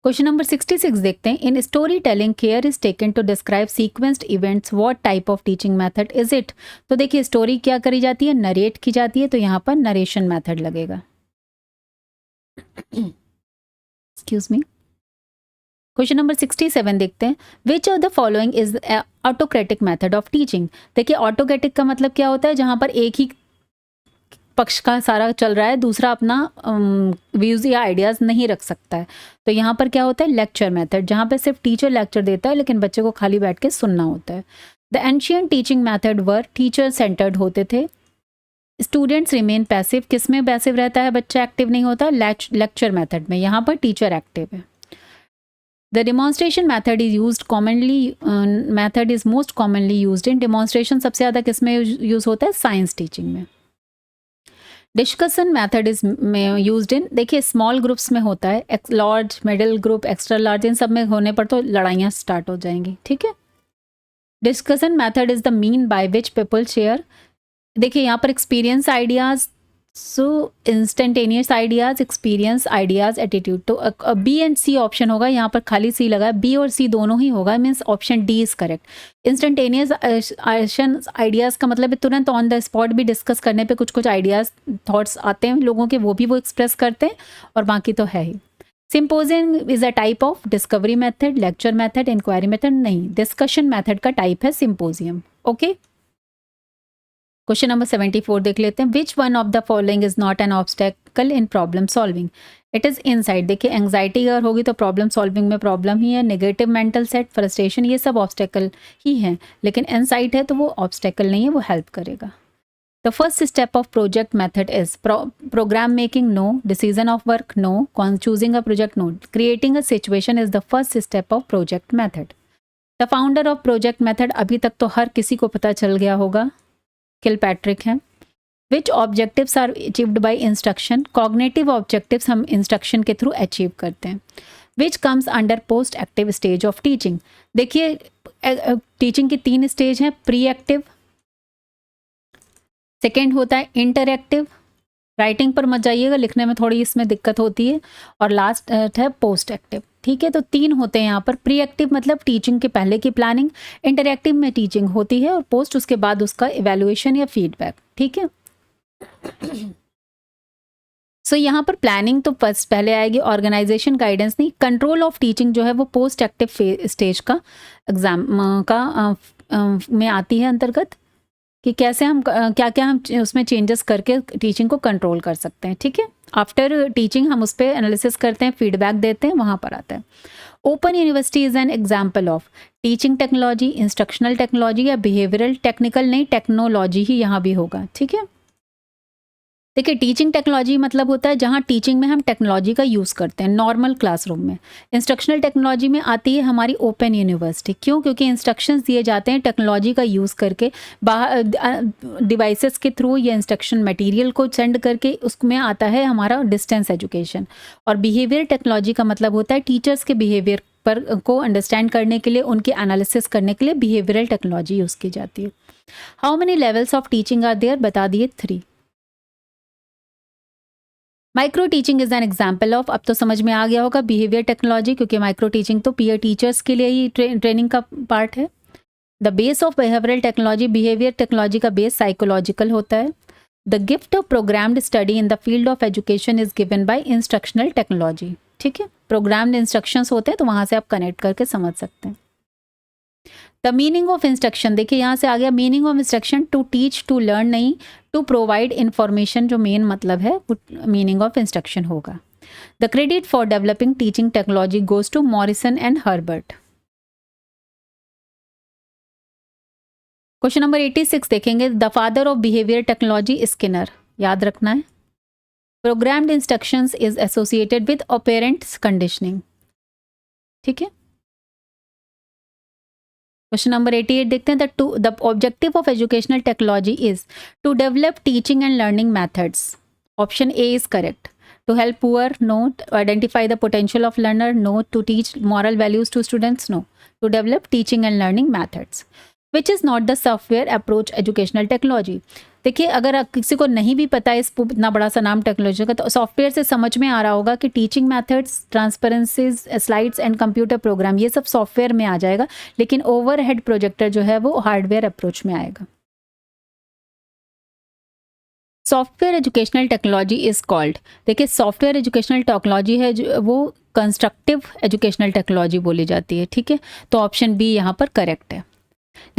क्वेश्चन नंबर 66 देखते हैं। In story telling care is taken to describe sequenced events, what type of teaching method is it. तो देखिए स्टोरी क्या करी जाती है, नरेट की जाती है, तो यहाँ पर नरेशन मेथड लगेगा। Excuse me. क्वेश्चन नंबर 67 देखते हैं। Which of the following is autocratic method of teaching. देखिए ऑटोक्रेटिक का मतलब क्या होता है, जहां पर एक ही पक्ष का सारा चल रहा है, दूसरा अपना व्यूज या आइडियाज नहीं रख सकता है। तो यहाँ पर क्या होता है, लेक्चर मेथड, जहाँ पे सिर्फ टीचर लेक्चर देता है, लेकिन बच्चे को खाली बैठ के सुनना होता है। The ancient teaching method were teacher centred होते थे। स्टूडेंट्स रिमेन पैसिव, किस में पैसिव रहता है, बच्चा एक्टिव नहीं होता, लेक्चर मेथड में, यहाँ पर टीचर एक्टिव है। The demonstration method is used commonly, method is most commonly used in demonstration, सबसे ज़्यादा किस में यूज होता है, साइंस टीचिंग में। Discussion method is used in, देखिए स्मॉल ग्रुप्स में होता है, large, middle group, extra large, इन सब में होने पर तो लड़ाइयाँ स्टार्ट हो जाएंगी, ठीक है। Discussion method is the mean by which people share, देखिए यहाँ पर experience ideas, so instantaneous ideas, experience ideas, attitude, तो बी एंड सी ऑप्शन होगा, यहाँ पर खाली सी लगा है, बी और सी दोनों ही होगा, means option D is correct. Instantaneous ideas का मतलब है तुरंत ऑन द स्पॉट भी डिस्कस करने पे कुछ कुछ आइडियाज थॉट्स आते हैं लोगों के, वो भी वो एक्सप्रेस करते हैं, और बाकी तो है ही। Symposium is a type of discovery method, lecture method, inquiry method नहीं, डिस्कशन मेथड का टाइप है सिंपोजियम, ओके। क्वेश्चन नंबर 74 देख लेते हैं। Which one of the following is not an obstacle in problem solving. It is insight, देखिए anxiety अगर होगी तो प्रॉब्लम सॉल्विंग में प्रॉब्लम ही है, नेगेटिव मेंटल सेट, फ्रस्ट्रेशन, ये सब ऑब्स्टेकल ही हैं, लेकिन इनसाइट है तो वो ऑब्स्टेकल नहीं है, वो हेल्प करेगा। The first step of project method is programme making, no, decision of work, no, choosing a project, no, creating a situation is the first step of project method. The founder of project method, अभी तक तो हर किसी को पता चल गया होगा, Kilpatrick है। Which objectives are achieved by instruction, cognitive objectives हम इंस्ट्रक्शन के थ्रू अचीव करते हैं। Which comes under post active stage of teaching, देखिए टीचिंग की 3 स्टेज हैं, प्री एक्टिव, सेकेंड होता है इंटरएक्टिव, राइटिंग पर मत जाइएगा, लिखने में थोड़ी इसमें दिक्कत होती है, और लास्ट है पोस्ट एक्टिव, ठीक है। तो 3 होते हैं यहाँ पर। प्री एक्टिव मतलब टीचिंग के पहले की प्लानिंग, इंटरएक्टिव में टीचिंग होती है, और पोस्ट उसके बाद उसका इवैल्यूएशन या फीडबैक, ठीक है। सो यहाँ पर प्लानिंग तो पहले आएगी, ऑर्गेनाइजेशन, गाइडेंस नहीं, कंट्रोल ऑफ टीचिंग जो है वो पोस्ट एक्टिव स्टेज का एग्जाम का में आती है अंतर्गत, कि कैसे हम क्या क्या हम उसमें चेंजेस करके टीचिंग को कंट्रोल कर सकते हैं, ठीक है। आफ्टर टीचिंग हम उस पर एनालिसिस करते हैं, फीडबैक देते हैं, वहाँ पर आता है। Open university is an example of teaching technology, instructional technology या बिहेवियरल, टेक्निकल नहीं, टेक्नोलॉजी ही यहाँ भी होगा, ठीक है। देखिए टीचिंग टेक्नोलॉजी मतलब होता है जहाँ टीचिंग में हम टेक्नोलॉजी का यूज़ करते हैं नॉर्मल क्लासरूम में। इंस्ट्रक्शनल टेक्नोलॉजी में आती है हमारी ओपन यूनिवर्सिटी, क्यों, क्योंकि इंस्ट्रक्शंस दिए जाते हैं टेक्नोलॉजी का यूज़ करके, बाहर डिवाइसेस के थ्रू या इंस्ट्रक्शन मटेरियल को सेंड करके, उसमें आता है हमारा डिस्टेंस एजुकेशन। और बिहेवियर टेक्नोलॉजी का मतलब होता है टीचर्स के बिहेवियर पर को अंडरस्टैंड करने के लिए, उनके एनालिसिस करने के लिए बिहेवियरल टेक्नोलॉजी यूज़ की जाती है। How many levels of teaching are there, बता दिए 3। Micro teaching is an example of, अब तो समझ में आ गया होगा, बिहेवियर टेक्नोलॉजी, क्योंकि माइक्रो टीचिंग तो पीयर टीचर्स के लिए ही ट्रेनिंग का पार्ट है। The base of behavioural technology, behaviour technology का बेस साइकोलॉजिकल होता है। The gift of programmed study in the field of education is given by instructional technology. ठीक है, प्रोग्राम्ड इंस्ट्रक्शंस होते हैं तो वहां से आप कनेक्ट करके समझ सकते हैं। द मीनिंग ऑफ इंस्ट्रक्शन, देखिए यहाँ से आ गया meaning of instruction, to teach, to learn नहीं, टू प्रोवाइड इंफॉर्मेशन, जो मेन मतलब है वो मीनिंग ऑफ इंस्ट्रक्शन होगा। The credit for developing teaching technology goes to Morrison and Herbert. Question number 86 देखेंगे, the father of behaviour technology Skinner, याद रखना है। Programmed instructions is associated with operants conditioning. ठीक है, क्वेश्चन नंबर 88 देखते हैं, the objective of educational technology is to develop teaching and learning methods. Option A is correct. To help poor, no. To identify the potential of learner, no. To teach moral values to students, no. To develop teaching and learning methods. Which is not the software approach educational technology. देखिए, अगर किसी को नहीं भी पता है इस इतना बड़ा सा नाम टेक्नोलॉजी का, तो सॉफ्टवेयर से समझ में आ रहा होगा कि teaching methods, transparencies, slides and computer program, ये सब सॉफ्टवेयर में आ जाएगा, लेकिन ओवरहेड प्रोजेक्टर जो है वो हार्डवेयर अप्रोच में आएगा। Software educational technology is called, देखिए सॉफ्टवेयर एजुकेशनल टेक्नोलॉजी है जो वो कंस्ट्रक्टिव एजुकेशनल टेक्नोलॉजी बोली जाती है। ठीक है, तो ऑप्शन बी यहाँ पर करेक्ट है।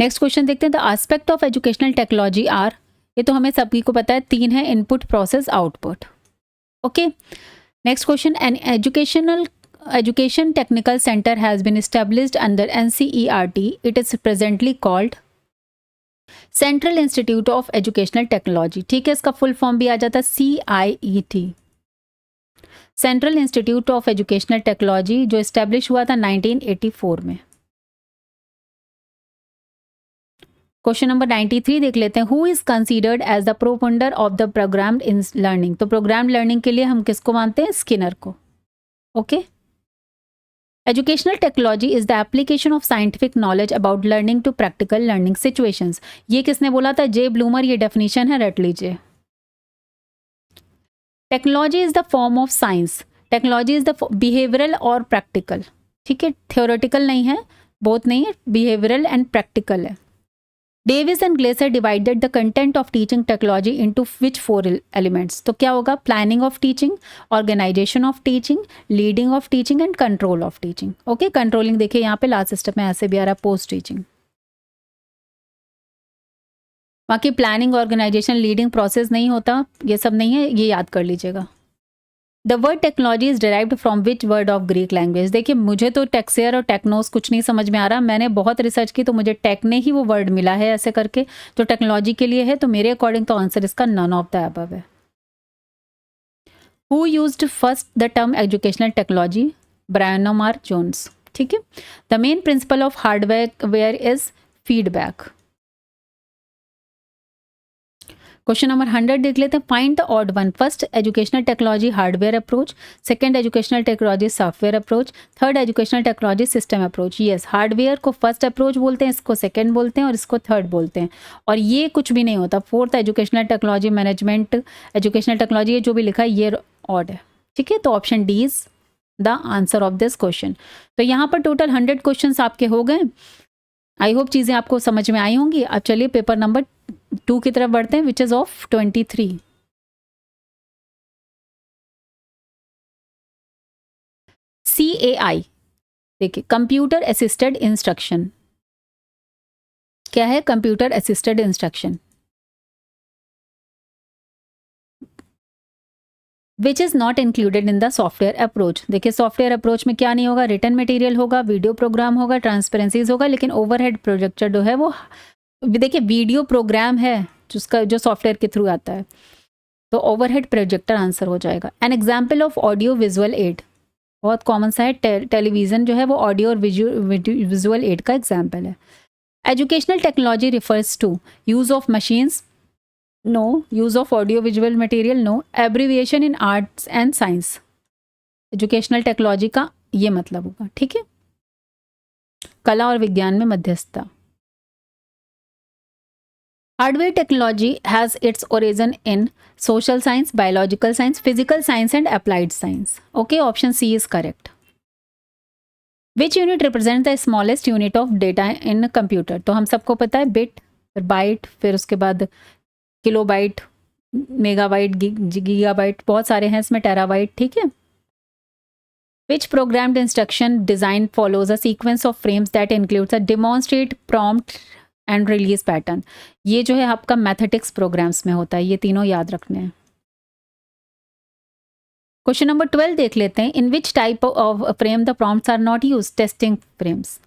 नेक्स्ट क्वेश्चन देखते हैं, the aspect of educational technology are, ये तो हमें सभी को पता है, 3 है, input, process, output. Okay, next question, an education technical centre has been established under NCERT, it is presently called central institute of educational technology. ठीक है, इसका फुल फॉर्म भी आ जाता है CIET, central institute of educational technology, जो establish हुआ था 1984 में। क्वेश्चन नंबर 93 देख लेते हैं, who is considered as the profounder of the programmed in learning. तो प्रोग्राम्ड लर्निंग के लिए हम किसको मानते हैं, स्किनर को। Okay, educational technology is the application of scientific knowledge about learning to practical learning situations. ये किसने बोला था, जे ब्लूमर, ये डेफिनेशन है, रट लीजिए। Technology is the form of science, technology is the behavioural और प्रैक्टिकल। ठीक है, थियोरेटिकल नहीं है, बोथ नहीं है, बिहेवियरल एंड प्रैक्टिकल है। Davis and Glaser divided the content of teaching technology into which 4 elements. तो क्या होगा, planning of teaching, organisation of teaching, leading of teaching and control of teaching. Okay, controlling देखिए यहाँ पे last step में ऐसे भी आ रहा है, पोस्ट टीचिंग। बाकी प्लानिंग, ऑर्गेनाइजेशन, लीडिंग, प्रोसेस नहीं होता, ये सब नहीं है, ये याद कर लीजिएगा। The word technology is derived from which word of Greek language. देखिए, मुझे तो टेक्सेयर और टेक्नोस कुछ नहीं समझ में आ रहा, मैंने बहुत रिसर्च की तो मुझे टेक ने ही वो वर्ड मिला है ऐसे करके, जो टेक्नोलॉजी के लिए है, तो मेरे अकॉर्डिंग तो आंसर इसका नन ऑफ द अबव है। Who used first the term educational technology, Brynmor Jones. ठीक है, the main principle of hardware is feedback. Question number 100 देख लेते हैं, find the odd one. First educational technology hardware approach, second educational technology software approach, third educational technology system approach. Yes, hardware को first approach बोलते हैं, इसको second बोलते हैं और इसको थर्ड बोलते हैं, और ये कुछ भी नहीं होता। Fourth educational technology management educational technology, ये जो भी लिखा है ये ऑड है। ठीक है, तो option D is the answer of this question. तो यहाँ पर टोटल 100 क्वेश्चन आपके हो गए। आई होप चीज़ें आपको समझ में आई होंगी। अब चलिए पेपर नंबर 2 की तरफ बढ़ते हैं, विच इज ऑफ 23। CAI, देखिए कंप्यूटर असिस्टेड इंस्ट्रक्शन। क्या है computer assisted instruction, which is not included in the software approach. देखिए सॉफ्टवेयर अप्रोच में क्या नहीं होगा, रिटर्न मटेरियल होगा, वीडियो प्रोग्राम होगा, ट्रांसपेरेंसीज होगा, लेकिन ओवरहेड प्रोजेक्टर जो है वो, देखिए वीडियो प्रोग्राम है जिसका जो सॉफ्टवेयर के थ्रू आता है, तो ओवरहेड प्रोजेक्टर आंसर हो जाएगा। An example of audio visual aid, बहुत कॉमन सा है, टेलीविजन जो है वो ऑडियो और विजुअल एड का एग्जाम्पल है। Educational technology refers to use of machines, no. Use of audio visual material, no. Abbreviation in arts and science, educational technology का ये मतलब होगा। ठीक है, कला और विज्ञान में मध्यस्थता। Hardware technology has its origin in social science, biological science, physical science, and applied science. Okay, option C is correct. Which unit represents the smallest unit of data in a computer? तो हम सबको पता है bit, फिर bite, फिर उसके बाद kilobyte, megabyte, gigabyte, बहुत सारे हैं इसमें, टेराबाइट, ठीक है. Which programmed instruction design follows a sequence of frames that includes a demonstrate, prompt and release pattern? ये जो है आपका मैथमेटिक्स प्रोग्राम्स में होता है, ये तीनों याद रखने हैं. क्वेश्चन नंबर 12 देख लेते हैं. In which type of frame the prompts are not use? Testing frames.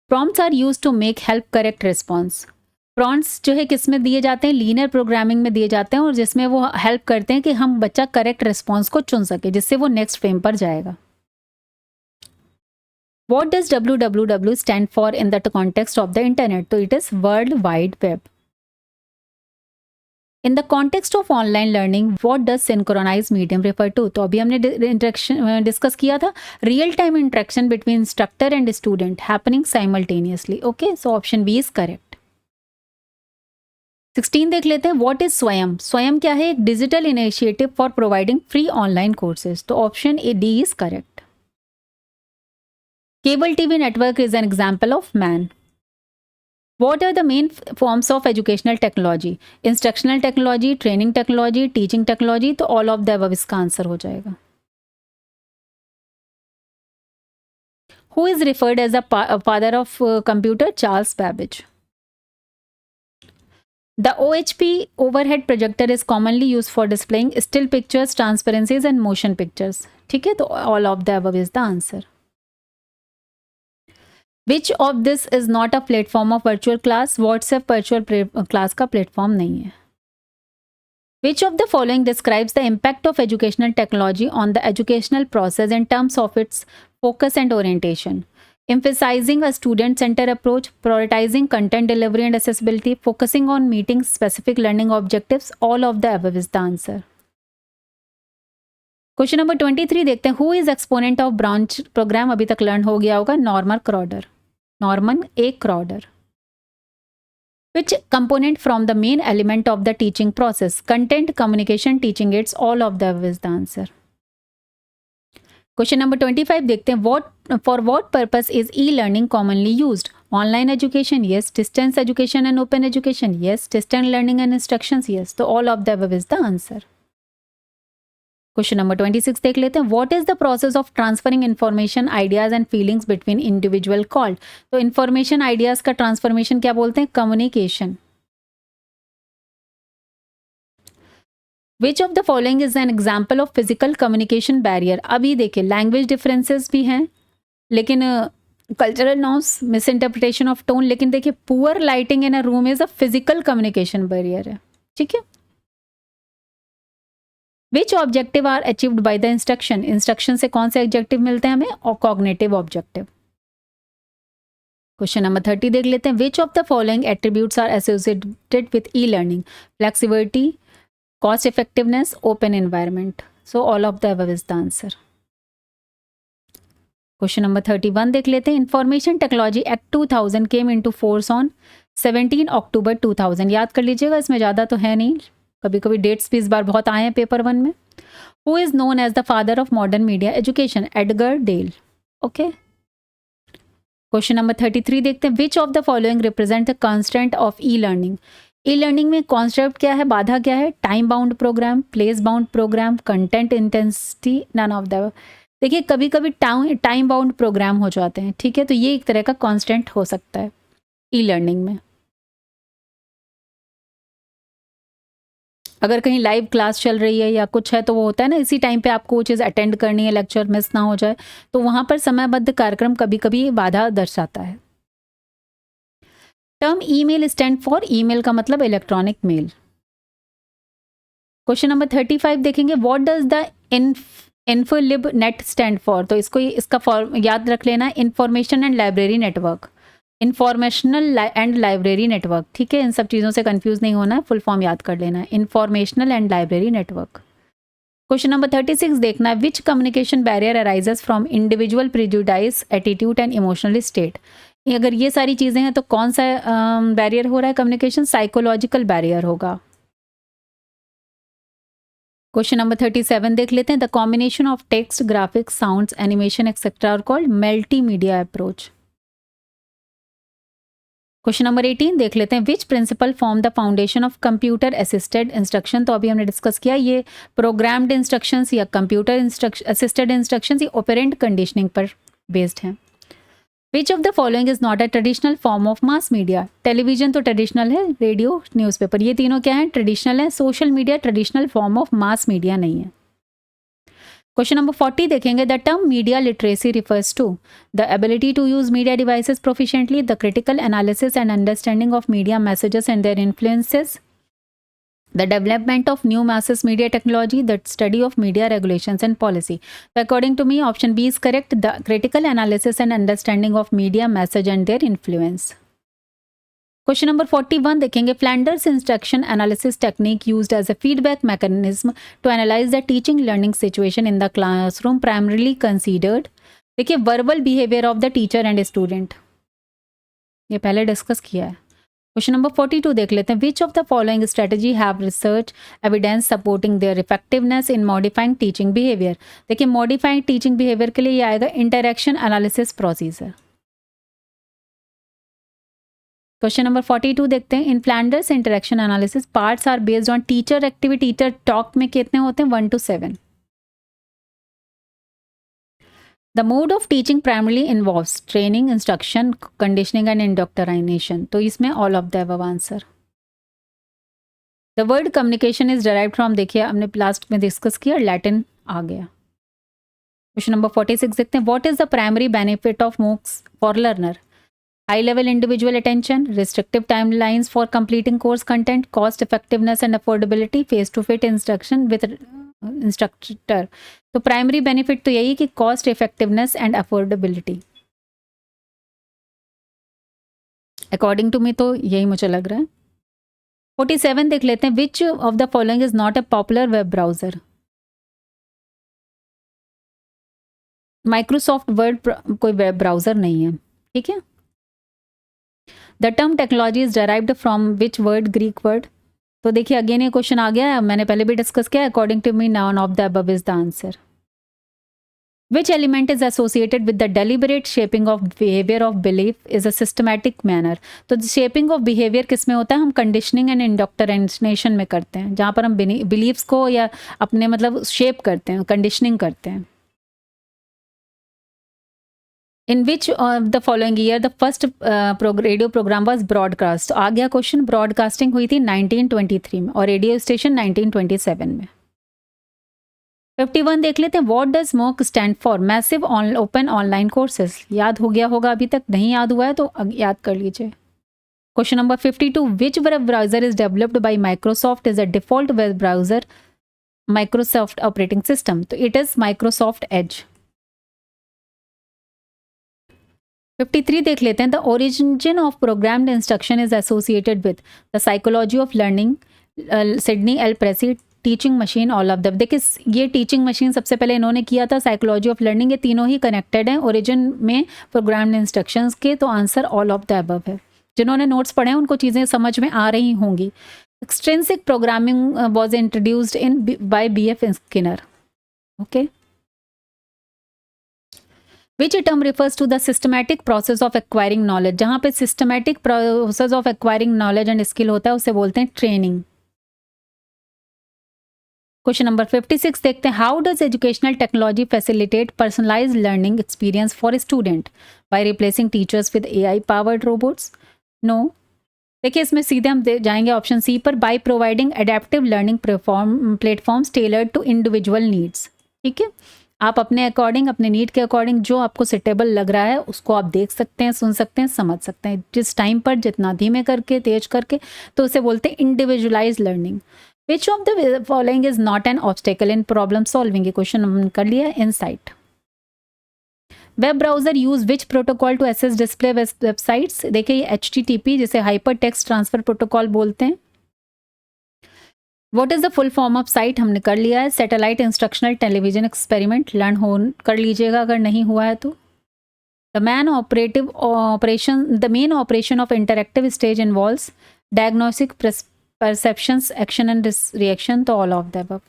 Prompts are use to make help correct response. Prompts जो है किस में दिए जाते हैं? लीनियर प्रोग्रामिंग में दिए जाते हैं, और जिसमें वो हेल्प करते हैं कि हम बच्चा करेक्ट रिस्पॉन्स को चुन सके, जिससे वो नेक्स्ट फ्रेम पर जाएगा. What does www stand for in the context of the internet? तो it is World Wide Web. In the context of online learning, what does synchronized medium refer to? तो अभी हमने इंटरेक्शन डिस्कस किया था, real time interaction between instructor and student happening simultaneously. Okay, so option B is correct. 16 देख लेते हैं. What is स्वयं? स्वयं क्या है? एक digital initiative for providing free online courses. तो option A D is correct. Cable TV network is an example of man. What are the main forms of educational technology? Instructional technology, training technology, teaching technology. तो all of the above इसका answer हो जाएगा. Who is referred as the father of computer? Charles Babbage. The OHP overhead projector is commonly used for displaying still pictures, transparencies and motion pictures. ठीक है, तो all of the above is the answer. Which of this is not a platform of virtual class? WhatsApp virtual class का platform नहीं है. Which of the following describes the impact of educational technology on the educational process in terms of its focus and orientation? Emphasizing a student-centered approach, prioritizing content delivery and accessibility, focusing on meeting specific learning objectives, all of the above is the answer. Question number 23 देखते हैं. Who is exponent of branch program? अभी तक learn हो गया होगा, Norman Crowder. Norman A Crowder. Which component from the main element of the teaching process? Content, communication, teaching aids, all of the is the answer. Question number 25 देखते हैं. For what purpose is e learning commonly used? Online education, yes. Distance education and open education, yes. Distance learning and instructions, yes. तो all of the is the answer. Question number 26 देख लेते हैं. What is the process of transferring information, ideas and feelings between individual called? तो information, ideas का transformation क्या बोलते हैं? Communication. Which of the following is an example of physical communication barrier? अभी देखिए, लैंग्वेज डिफरेंसेस भी हैं, लेकिन cultural norms, misinterpretation of tone, लेकिन देखिए poor lighting in a room is a physical communication barrier है. ठीक है. Which objective are achieved by the instruction? Instruction से कौन से ऑब्जेक्टिव मिलते हैं हमें? और कॉग्निटिव ऑब्जेक्टिव. क्वेश्चन नंबर 30 देख लेते हैं. Which of the following attributes are associated with e learning? Flexibility, cost effectiveness, open environment. So all of the above is the answer. Question number 31 देख लेते हैं. Information technology act 2000 came into force on 17 October 2000. याद कर लीजिएगा, इसमें ज़्यादा तो है नहीं, कभी कभी डेट्स भी इस बार बहुत आए हैं पेपर 1 में. Who is known as the father of modern media education? Edgar Dale. Okay. Question number 33 देखते हैं. Which of the following represent the constant of e learning? E learning में कॉन्सेप्ट क्या है, बाधा क्या है? Time bound programme, place bound programme, content intensity, none of the. देखिए कभी कभी टाइम बाउंड प्रोग्राम हो जाते हैं. ठीक है, तो ये एक तरह का कॉन्स्टेंट हो सकता है ई लर्निंग में. अगर कहीं लाइव क्लास चल रही है या कुछ है, तो वो होता है ना, इसी टाइम पे आपको वो चीज़ अटेंड करनी है, लेक्चर मिस ना हो जाए, तो वहाँ पर समयबद्ध कार्यक्रम कभी कभी बाधा दर्शाता है. Term email stand for? Email का मतलब इलेक्ट्रॉनिक मेल. क्वेश्चन नंबर 35 देखेंगे. What does the infolib net stand for? तो इसका याद रख लेना, information and library network. Informational and library network. ठीक है, इन सब चीज़ों से कंफ्यूज नहीं होना है, फुल फॉर्म याद कर लेना है, informational and library network. Question number 36 देखना है. Which communication barrier arises from individual prejudices, attitude and emotional state? अगर ये सारी चीज़ें हैं तो कौन सा बैरियर हो रहा है कम्युनिकेशन? साइकोलॉजिकल बैरियर होगा। क्वेश्चन नंबर 37 देख लेते हैं। The combination of text, graphics, sounds, animation etcetera are called multimedia approach. Question number 18 देख लेते हैं। Which principle form the foundation of computer assisted instruction? तो अभी हमने डिस्कस किया, ये प्रोग्राम्ड इंस्ट्रक्शंस या कंप्यूटर असिस्टेड इंस्ट्रक्शंस, ये ऑपरेंट कंडीशनिंग पर बेस्ड हैं। Which of the following is not a traditional form of mass media? Television तो ट्रेडिशनल है, रेडियो, न्यूज़पेपर, ये तीनों क्या है? ट्रेडिशनल है। Social media traditional form of mass media नहीं है। क्वेश्चन नंबर 40 देखेंगे। The term media literacy refers to the ability to use media devices proficiently, the critical analysis and understanding of media messages and their influences, the development of new masses media technology, the study of media regulations and policy. So according to me, option B is correct, the critical analysis and understanding of media message and their influence. Question number 41 देखेंगे। Flanders instruction analysis technique used as a feedback mechanism to analyze the teaching learning situation in the classroom primarily considered, देखिए, verbal behavior of the teacher and student, ये पहले discuss किया है। Question number 42 देख लेते हैं। Which of the following strategy have research evidence supporting their effectiveness in modifying teaching behaviour? देखिए, modifying teaching behaviour के लिए ये आएगा interaction analysis procedure. Question number 42 देखते हैं। In Flanders interaction analysis parts are based on teacher activity, teacher talk में कितने होते हैं? 1 to 7। The mode of teaching primarily involves training, instruction, conditioning and indoctrination. तो इसमें all of the above answer. The word communication is derived from, देखिए हमने last में discuss किया, लैटिन आ गया। क्वेश्चन नंबर 46 देखते हैं। What is the primary benefit of MOOCs for learner? High level individual attention, restrictive timelines for completing course content, cost effectiveness and affordability, face to face instruction with instructor. तो primary benefit तो यही कि cost effectiveness and affordability. According to me तो यही मुझे लग रहा है। 47 देख लेते हैं। Which of the following is not a popular web browser? Microsoft word कोई वेब ब्राउजर नहीं है, ठीक है। The term technology is derived from which word? Greek word. तो देखिए अगेन ये क्वेश्चन आ गया है, मैंने पहले भी डिस्कस किया। According to me none of the above is the answer. Which element is associated with the deliberate shaping of behaviour of belief is a systematic manner? तो शेपिंग ऑफ बिहेवियर किस में होता है? हम कंडीशनिंग एंड इंडोक्ट्रिनेशन में करते हैं, जहाँ पर हम बिलीव्स को या अपने मतलब शेप करते हैं, कंडीशनिंग करते हैं। In which of the following year the first radio program was broadcast? आ गया क्वेश्चन। ब्रॉडकास्टिंग हुई थी 1923 में और रेडियो स्टेशन 1927 में। 51 देख लेते हैं। What does MOOC stand for? Massive open online courses. याद हो गया होगा, अभी तक नहीं याद हुआ है तो याद कर लीजिए। Question number 52। Which web browser is developed by Microsoft is a default web browser Microsoft operating system? तो इट इज माइक्रोसॉफ्ट एज। 53 देख लेते हैं। The origin of programmed instruction is associated with the psychology of learning, Sidney L Pressey, teaching machine, all of the. देखिए ये teaching machine सबसे पहले इन्होंने किया था, साइकोलॉजी ऑफ लर्निंग, ये तीनों ही कनेक्टेड हैं ओरिजिन में प्रोग्राम्ड इंस्ट्रक्शंस के। तो answer all of the above है। जिन्होंने नोट्स पढ़े हैं उनको चीज़ें समझ में आ रही होंगी। Extrinsic programming was introduced in by BF Skinner. Okay. Which term refers to the systematic process of acquiring knowledge? जहाँ पे systematic process of acquiring knowledge and skill होता है उसे बोलते हैं ट्रेनिंग। क्वेश्चन नंबर 56 देखते हैं। How does educational technology facilitate personalised learning experience for student by replacing teachers with AI powered robots? No. देखिए इसमें सीधे हम जाएंगे ऑप्शन सी पर, by providing adaptive learning platforms tailored to individual needs. ठीक है, आप अपने अकॉर्डिंग, अपने नीड के अकॉर्डिंग जो आपको सुटेबल लग रहा है उसको आप देख सकते हैं, सुन सकते हैं, समझ सकते हैं जिस टाइम पर, जितना धीमे करके, तेज करके। तो उसे बोलते हैं individualise learning. Which of the following is not an obstacle in problem solving? ये क्वेश्चन हमने कर लिया है। Insight. Web browser use which protocol to access display websites? देखिए ये HTTP, जिसे हाइपर टेक्स्ट ट्रांसफर प्रोटोकॉल बोलते हैं। What is the full form of site? हमने कर लिया है। Satellite instructional television experiment. Learn हो कर लीजिएगा अगर नहीं हुआ है तो। The main operation of interactive stage involves diagnostic, perceptions, action and reaction. तो all of the above.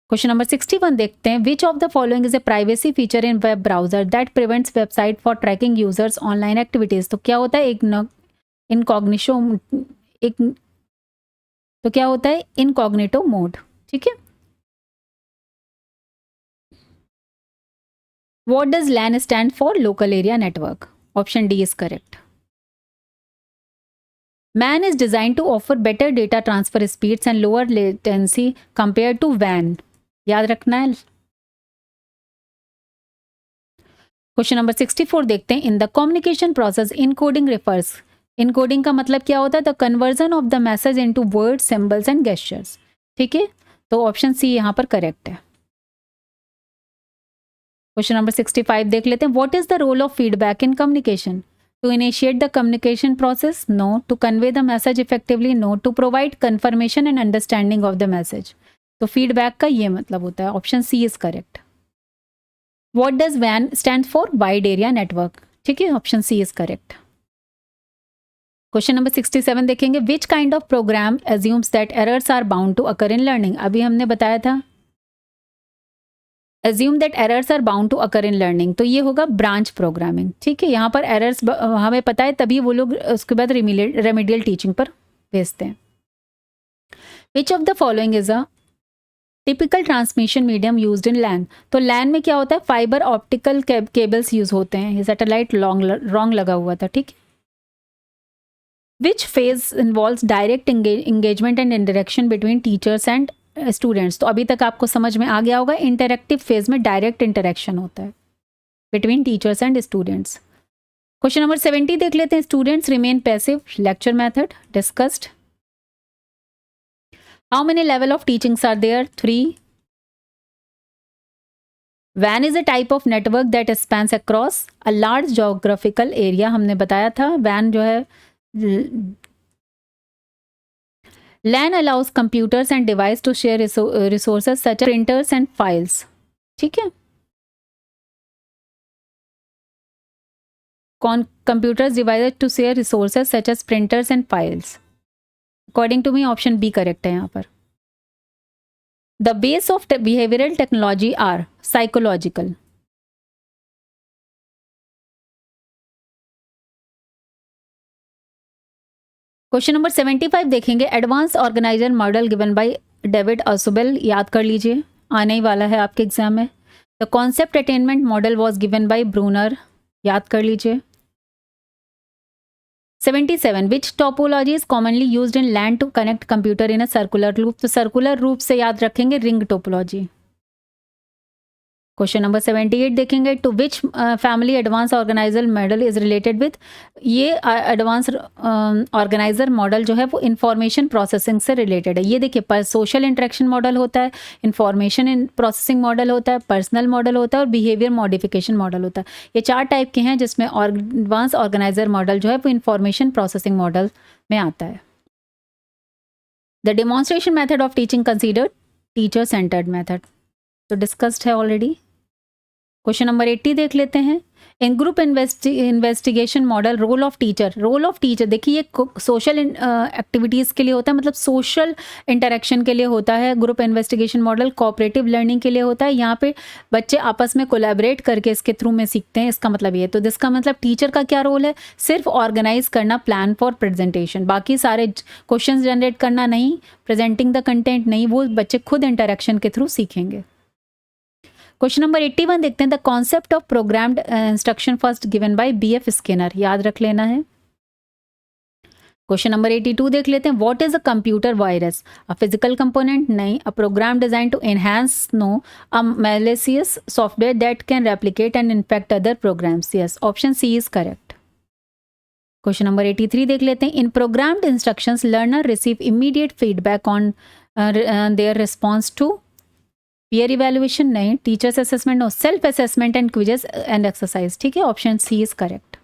Question number 61 देखते हैं. Which of the following is a privacy feature in web browser that prevents website for tracking users online activities? तो क्या होता है incognito mode. ठीक है. What does LAN stand for? Local area network. Option D is correct. MAN is designed to offer better data transfer speeds and lower latency compared to WAN. याद रखना है. Question number 64 देखते हैं. In the communication process encoding refers. Encoding का मतलब क्या होता है? The conversion of the message into word, symbols and gestures. ठीक है. तो ऑप्शन सी यहां पर करेक्ट है. क्वेश्चन नंबर 65 देख लेते हैं. What is the role of feedback in communication? To initiate the communication process? No. To convey the message effectively? No. To provide confirmation and understanding of the message? तो feedback का ये मतलब होता है. Option C is correct. What does WAN stand for? Wide area network. ठीक है. Option C is correct. Question number 67 देखेंगे. Which kind of programme assumes that errors are bound to occur in लर्निंग? अभी हमने बताया था assume that errors are bound to occur in learning. तो ये होगा ब्रांच प्रोग्रामिंग. ठीक है. यहाँ पर एरर्स हमें पता है, तभी वो लोग उसके बाद रेमेडियल टीचिंग पर भेजते हैं. Which of the following is a typical transmission medium used in LAN? तो लैन में क्या होता है? फाइबर ऑप्टिकल केबल्स यूज होते हैं. ये सैटेलाइट रॉन्ग लगा हुआ था. ठीक है. Which phase involves direct engagement and interaction between teachers and students? तो अभी तक आपको समझ में आ गया होगा. इंटरैक्टिव फेज में डायरेक्ट इंटरेक्शन होता है between teachers and students. Question number 70 देख लेते हैं. Students remain passive. Lecture method discussed. How many level of teachings are there? 3. WAN is a type of network that spans across a large geographical area. हमने बताया था WAN जो है LAN allows computers and devices to share resources such as printers and files. ठीक है. Computers devices to share resources such as printers and files. According to me, option B correct है यहाँ पर. The base of behavioral technology are psychological. Question number 75 देखेंगे. Advance organiser model given by David Ausubel. याद कर लीजिए, आने ही वाला है आपके एग्जाम में. The concept attainment model was given by Bruner. याद कर लीजिए. 77. Which topology is commonly used in LAN to connect computer in a circular loop? तो सर्कुलर रूप से याद रखेंगे रिंग टोपोलॉजी. क्वेश्चन नंबर 78 देखेंगे. To which family advance organiser model is related with? ये एडवांस ऑर्गेनाइजर मॉडल जो है वो इंफॉर्मेशन प्रोसेसिंग से रिलेटेड है. ये देखिए, पर सोशल इंटरेक्शन मॉडल होता है, इंफॉर्मेशन प्रोसेसिंग मॉडल होता है, पर्सनल मॉडल होता है और बिहेवियर मॉडिफिकेशन मॉडल होता है. ये 4 टाइप के हैं जिसमें एडवांस ऑर्गेनाइजर मॉडल जो है वो इंफॉर्मेशन प्रोसेसिंग मॉडल में आता है. The demonstration method of teaching considered teacher centred method. तो डिस्कस्ड है ऑलरेडी. क्वेश्चन नंबर 80 देख लेते हैं. In group investigation model role of teacher. Role of teacher देखिए, ये सोशल एक्टिविटीज़ के लिए होता है, मतलब सोशल इंटरेक्शन के लिए होता है. Group investigation model cooperative learning के लिए होता है. यहाँ पे बच्चे आपस में कोलैबोरेट करके इसके थ्रू में सीखते हैं. इसका मतलब ये. तो इसका मतलब टीचर का क्या रोल है? सिर्फ ऑर्गेनाइज करना, प्लान फॉर प्रेजेंटेशन. बाकी सारे क्वेश्चन जनरेट करना नहीं, प्रेजेंटिंग द कंटेंट नहीं, वो बच्चे खुद इंटरेक्शन के थ्रू सीखेंगे. क्वेश्चन नंबर 81 देखते हैं. The concept of programmed instruction first given by BF Skinner. याद रख लेना है. क्वेश्चन नंबर 82 देख लेते हैं. What is a computer virus? A physical component? नहीं. A program design to enhance? No. A malicious software that can replicate and infect other programs? Yes. Option C is correct. Question number 83 देख लेते हैं. In programmed instructions learner receive immediate feedback on their response to peer evaluation? नहीं. Teachers assessment? No. Self assessment and quizzes and exercise. ठीक है. Option C is correct.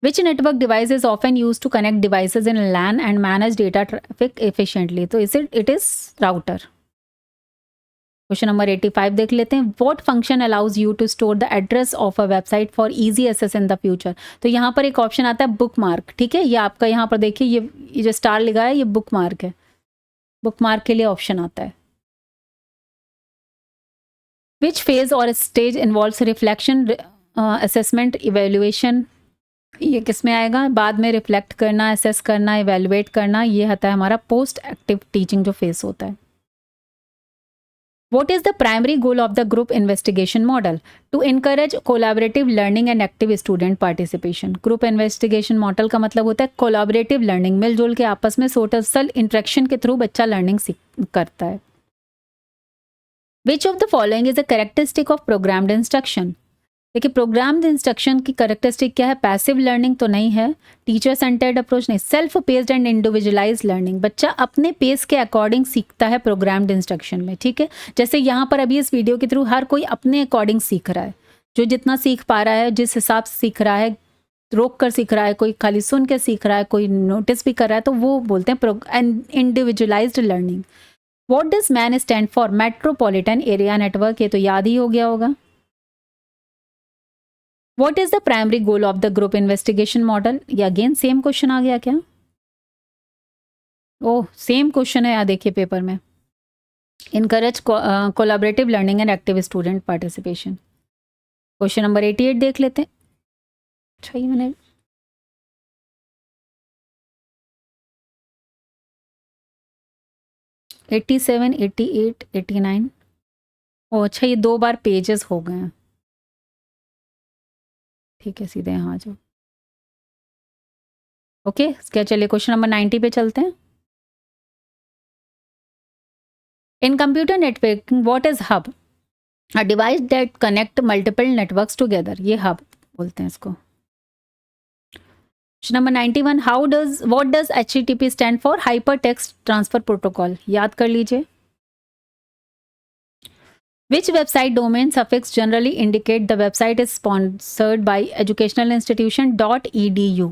Which network device is often use to connect devices in LAN and manage data traffic efficiently? तो is it is router. Question number 85 देख लेते हैं। What function allows you to store the address of a website for easy access in the future. तो यहाँ पर एक option आता है बुक मार्क, ठीक है, ये आपका यहाँ पर देखिए ये जो स्टार लिखा है ये बुक मार्क है, बुक मार्क के लिए ऑप्शन आता है। विच फेज और stage involves reflection, assessment, evaluation, ये किस में आएगा? बाद में रिफ्लेक्ट करना, असेस करना, इवेलुएट करना, ये आता है हमारा पोस्ट एक्टिव टीचिंग जो फेस होता है। What is the primary goal of the group investigation model? To encourage collaborative learning and active student participation. Group investigation model का मतलब होता है collaborative learning, मिलजुल के आपस में सोशल इंटरेक्शन के थ्रू बच्चा लर्निंग करता है। Which of the following is a characteristic of programmed instruction? देखिए प्रोग्राम्ड इंस्ट्रक्शन की कैरेक्टरिस्टिक क्या है? पैसिव लर्निंग तो नहीं है, टीचर सेंटर्ड अप्रोच नहीं, self paced and individualised learning, बच्चा अपने पेस के अकॉर्डिंग सीखता है प्रोग्राम्ड इंस्ट्रक्शन में, ठीक है। जैसे यहाँ पर अभी इस वीडियो के थ्रू हर कोई अपने अकॉर्डिंग सीख रहा है, जो जितना सीख पा रहा है, जिस हिसाब से सीख रहा है, रोक कर सीख रहा है, कोई खाली सुन के सीख रहा है, कोई नोटिस भी कर रहा है, तो वो बोलते हैं individualised learning. What does man stand for? Metropolitan area network, ये तो याद ही हो गया होगा। What is the primary goal of the group investigation model? ये अगेन सेम क्वेश्चन आ गया क्या? ओह सेम क्वेश्चन है, यहाँ देखिए पेपर में। Encourage collaborative learning and active student participation. Question number 88 देख लेते हैं। अच्छा, मैंने 87, 88, 89, ओह अच्छा ये 2 बार पेजेस हो गए हैं, ठीक है, सीधे यहाँ आ जाओ। ओके क्या, चलिए क्वेश्चन नंबर 90 पे चलते हैं। इन computer networking what is hub? A device that connect multiple networks together, ये हब बोलते हैं इसको। Question number 91, what does HTTP stand for? Hyper text transfer protocol, याद कर लीजिए। Which website domain suffix generally indicate the website is sponsored by educational institution .edu?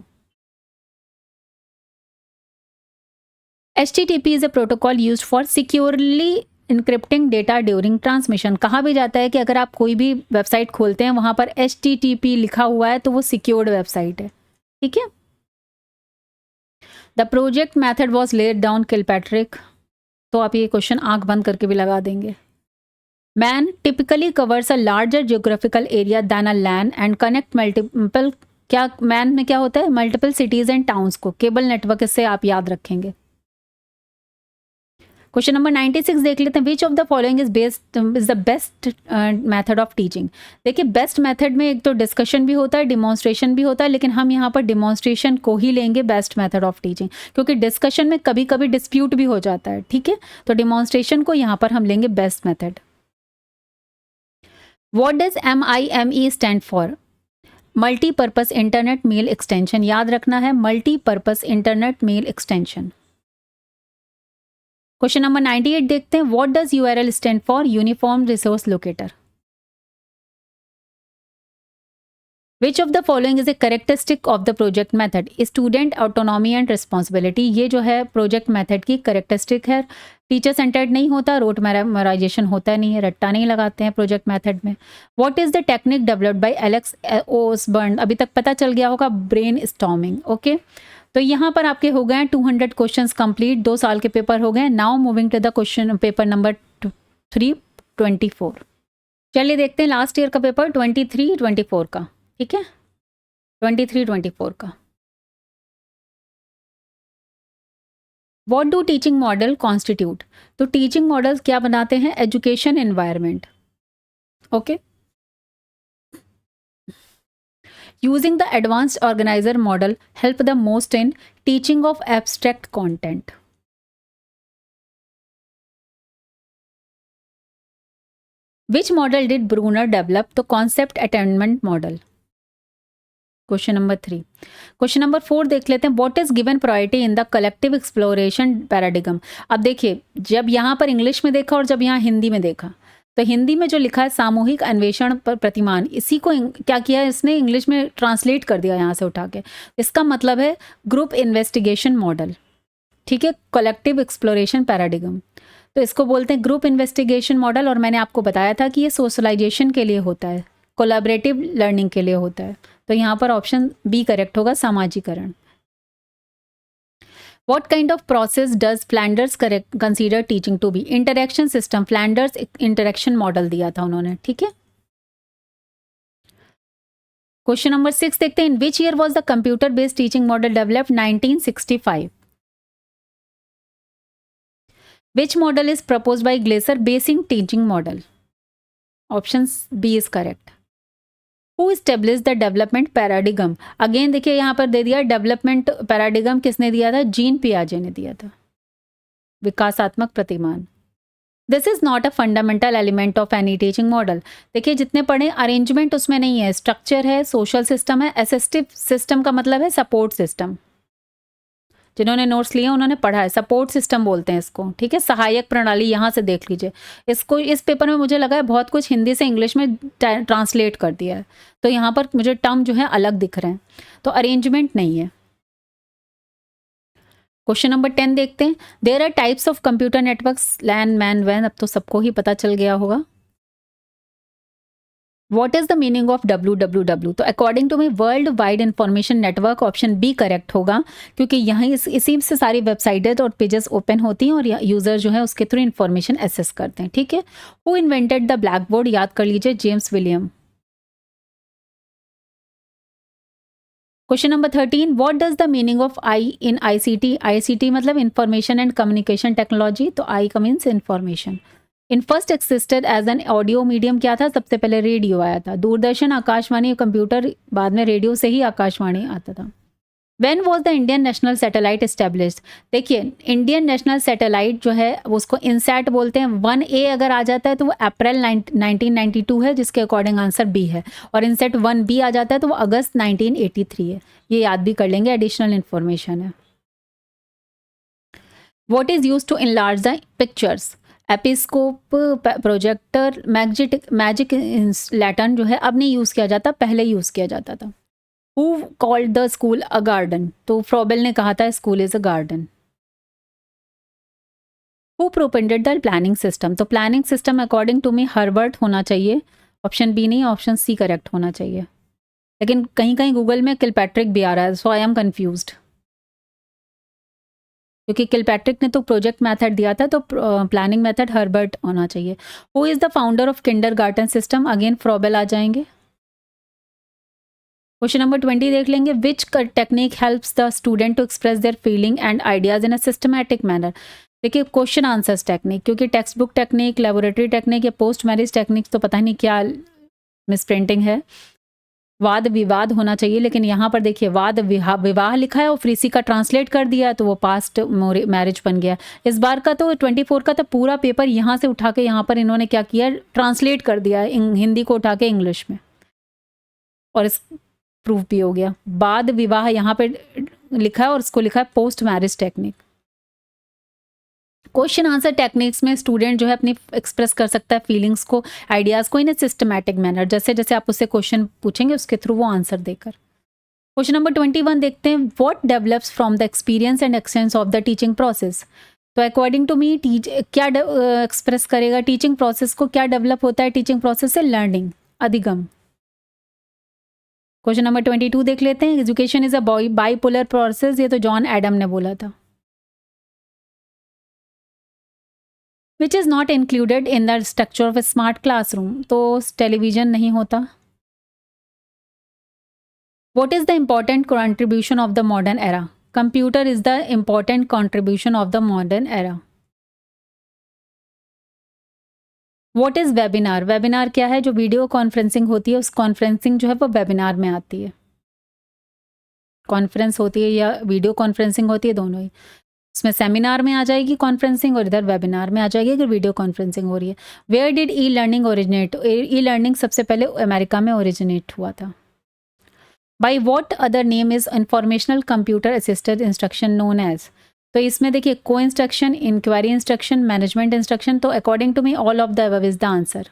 HTTP is a protocol used for securely encrypting data during transmission. कहा भी जाता है कि अगर आप कोई भी वेबसाइट खोलते हैं वहां पर HTTP लिखा हुआ है तो वो सिक्योर्ड वेबसाइट है, ठीक है। The project method was laid down Kilpatrick, तो आप ये क्वेश्चन आंख बंद करके भी लगा देंगे। Man typically covers a larger geographical area then a land and connect multiple, क्या मैन में क्या होता है? मल्टीपल सिटीज एंड टाउन्स को केबल नेटवर्क से आप याद रखेंगे। क्वेश्चन नंबर 96 देख लेते हैं। Which of the following is the best method of teaching? देखिए बेस्ट मेथड में एक तो डिस्कशन भी होता है, डिमॉन्स्ट्रेशन भी होता है, लेकिन हम यहाँ पर डिमॉन्स्ट्रेशन को ही लेंगे बेस्ट मेथड ऑफ टीचिंग, क्योंकि डिस्कशन में कभी कभी डिस्प्यूट भी हो जाता है, ठीक है। तो डिमॉन्स्ट्रेशन को यहाँ पर हम लेंगे best method. What does MIME stand for? Multipurpose internet mail extension, याद रखना है multipurpose internet mail extension. Question number 98 देखते हैं। What does URL stand for? Uniform resource locator. Which of the following is a characteristic of the project method? Student autonomy and responsibility, ये जो है project method की characteristic है। Teacher centred नहीं होता, road memorisation होता नहीं है, रट्टा नहीं लगाते हैं प्रोजेक्ट मेथड में। What is the technique developed by Alex Osborn? अभी तक पता चल गया होगा, ब्रेन स्टॉर्मिंग। ओके तो यहाँ पर आपके हो गए 200 क्वेश्चंस कंप्लीट, 2 साल के पेपर हो गए। Now moving to the question paper number 324। चलिए देखते हैं लास्ट ईयर का पेपर 23-24 का, ठीक है, 23-24 का। What do teaching model constitute? तो टीचिंग मॉडल्स क्या बनाते हैं? Education environment. Okay, using the advanced organizer model help the most in teaching of abstract content. Which model did Bruner develop? The concept attainment model. Question number 3। Question number 4 देख लेते हैं। What is given priority in the collective exploration paradigm? अब देखिए जब यहाँ पर English में देखा और जब यहाँ हिंदी में देखा, तो हिंदी में जो लिखा है सामूहिक अन्वेषण पर प्रतिमान, इसी को क्या किया है इसने, इंग्लिश में ट्रांसलेट कर दिया यहाँ से उठा के। इसका मतलब है ग्रुप इन्वेस्टिगेशन मॉडल, ठीक है, कलेक्टिव एक्सप्लोरेशन पैराडिगम। तो इसको बोलते हैं ग्रुप इन्वेस्टिगेशन मॉडल, और मैंने आपको बताया था कि ये सोशलाइजेशन के लिए होता है, कोलैबोरेटिव लर्निंग के लिए होता है। तो यहाँ पर ऑप्शन बी करेक्ट होगा, सामाजिकरण। What kind of process does Flanders consider teaching to be? Interaction system, Flanders interaction model दिया था उन्होंने, ठीक है। क्वेश्चन नंबर 6 देखते हैं, in which year was the computer based teaching model developed? 1965। Which model is propose by Glaser? Basic teaching model. Option B is correct. Who establish the development paradigm? Again देखिए यहाँ पर दे दिया development paradigm, किसने दिया था? Gene पियाजे ने दिया था, विकासात्मक प्रतिमान। This is not a fundamental element of any teaching model. देखिए जितने पढ़े, अरेंजमेंट उसमें नहीं है, स्ट्रक्चर है, सोशल सिस्टम है, असिस्टिव सिस्टम का मतलब है सपोर्ट सिस्टम। जिन्होंने नोट्स लिए उन्होंने पढ़ा है, सपोर्ट सिस्टम बोलते हैं इसको, ठीक है। सहायक प्रणाली, यहाँ से देख लीजिए इसको। इस पेपर में मुझे लगा है बहुत कुछ हिंदी से इंग्लिश में ट्रांसलेट कर दिया है, तो यहाँ पर मुझे टर्म जो है अलग दिख रहे हैं, तो अरेंजमेंट नहीं है। क्वेश्चन नंबर 10 देखते हैं, there are types of computer networks, LAN, MAN, वैन, अब तो सबको ही पता चल गया होगा। What is the meaning of WWW? तो according to me world wide information network, option B correct होगा, क्योंकि यहाँ इसी से सारी वेबसाइटें और पेजेस ओपन होती हैं और यूजर जो है उसके थ्रू इंफॉर्मेशन एक्सेस करते हैं, ठीक है। Who invented the blackboard? याद कर लीजिए, James William. Question number 13, what does the meaning of I in ICT? ICT मतलब इंफॉर्मेशन एंड कम्युनिकेशन टेक्नोलॉजी, तो आई का means information. In first existed as an audio medium, क्या था? सबसे पहले रेडियो आया था, दूरदर्शन, आकाशवाणी, कंप्यूटर, बाद में रेडियो से ही आकाशवाणी आता था। When was the Indian national satellite established? देखिए इंडियन नेशनल सैटेलाइट जो है उसको इनसैट बोलते हैं। 1A अगर आ जाता है तो वो अप्रैल 1992 है, जिसके अकॉर्डिंग आंसर बी है, और इनसेट 1B आ जाता है तो वो अगस्त 1983 है। ये याद भी कर लेंगे, एडिशनल इन्फॉर्मेशन है। What is use to enlarge the pictures? Episcope, projector, magic lantern जो है अब नहीं यूज़ किया जाता, पहले यूज़ किया जाता था। Who called the school a garden? तो फ्रॉबेल ने कहा था school is a garden. Who propounded the planning system? तो planning system according to me Herbert होना चाहिए, ऑप्शन बी नहीं, ऑप्शन सी करेक्ट होना चाहिए, लेकिन कहीं कहीं गूगल में किलपैट्रिक भी आ रहा है, सो आई एम कन्फ्यूज्ड, क्योंकि किलपैट्रिक ने तो प्रोजेक्ट मेथड दिया था, तो प्लानिंग मेथड हर्बर्ट होना चाहिए। Who is the founder of kindergarten system? Again Froebel आ जाएंगे। क्वेश्चन नंबर 20 देख लेंगे, which technique helps the student to express their feeling and ideas in a systematic manner? देखिए क्वेश्चन आंसर्स टेक्निक, क्योंकि text book technique, laboratory technique या post marriage technique तो पता नहीं क्या मिस प्रिंटिंग है। वाद विवाद होना चाहिए, लेकिन यहाँ पर देखिए वाद विवाह लिखा है और फिर इसी का ट्रांसलेट कर दिया तो वो पास्ट मैरिज बन गया। इस बार का तो 24 का तो पूरा पेपर यहाँ से उठा के यहाँ पर इन्होंने क्या किया, ट्रांसलेट कर दिया हिंदी को उठा के इंग्लिश में, और इस प्रूफ भी हो गया। बाद विवाह यहाँ पे लिखा है और इसको लिखा है post marriage technique. Question answer techniques में स्टूडेंट जो है अपनी एक्सप्रेस कर सकता है फीलिंग्स को, आइडियाज़ को इन ए सिस्टमैटिक मैनर, जैसे जैसे आप उससे क्वेश्चन पूछेंगे उसके थ्रू वो आंसर देकर। क्वेश्चन नंबर 21 देखते हैं, what develops from the experience and exchange of the teaching process? तो अकॉर्डिंग टू मी क्या एक्सप्रेस करेगा टीचिंग प्रोसेस को? क्या डेवलप होता है टीचिंग प्रोसेस से? लर्निंग, अधिगम। क्वेश्चन नंबर 22 देख लेते हैं, education is a bipolar process, ये तो जॉन एडम ने बोला था। विच is not included in the structure of A smart classroom? तो टेलीविजन नहीं होता। What is the important contribution of the modern era? Computer is the important contribution of the modern era. What is webinar? Webinar क्या है? जो video conferencing होती है, उस conferencing जो है वो वेबिनार में आती है। कॉन्फ्रेंस होती है या वीडियो कॉन्फ्रेंसिंग होती है, दोनों ही। इसमें सेमिनार में आ जाएगी कॉन्फ्रेंसिंग और इधर वेबिनार में आ जाएगी अगर वीडियो कॉन्फ्रेंसिंग हो रही है। Where did e learning originate? E learning सबसे पहले अमेरिका में ओरिजिनेट हुआ था। By what other name is informational computer assisted instruction known as? तो इसमें देखिए को instruction, inquiry instruction, management instruction, तो according to me all of the above is the answer.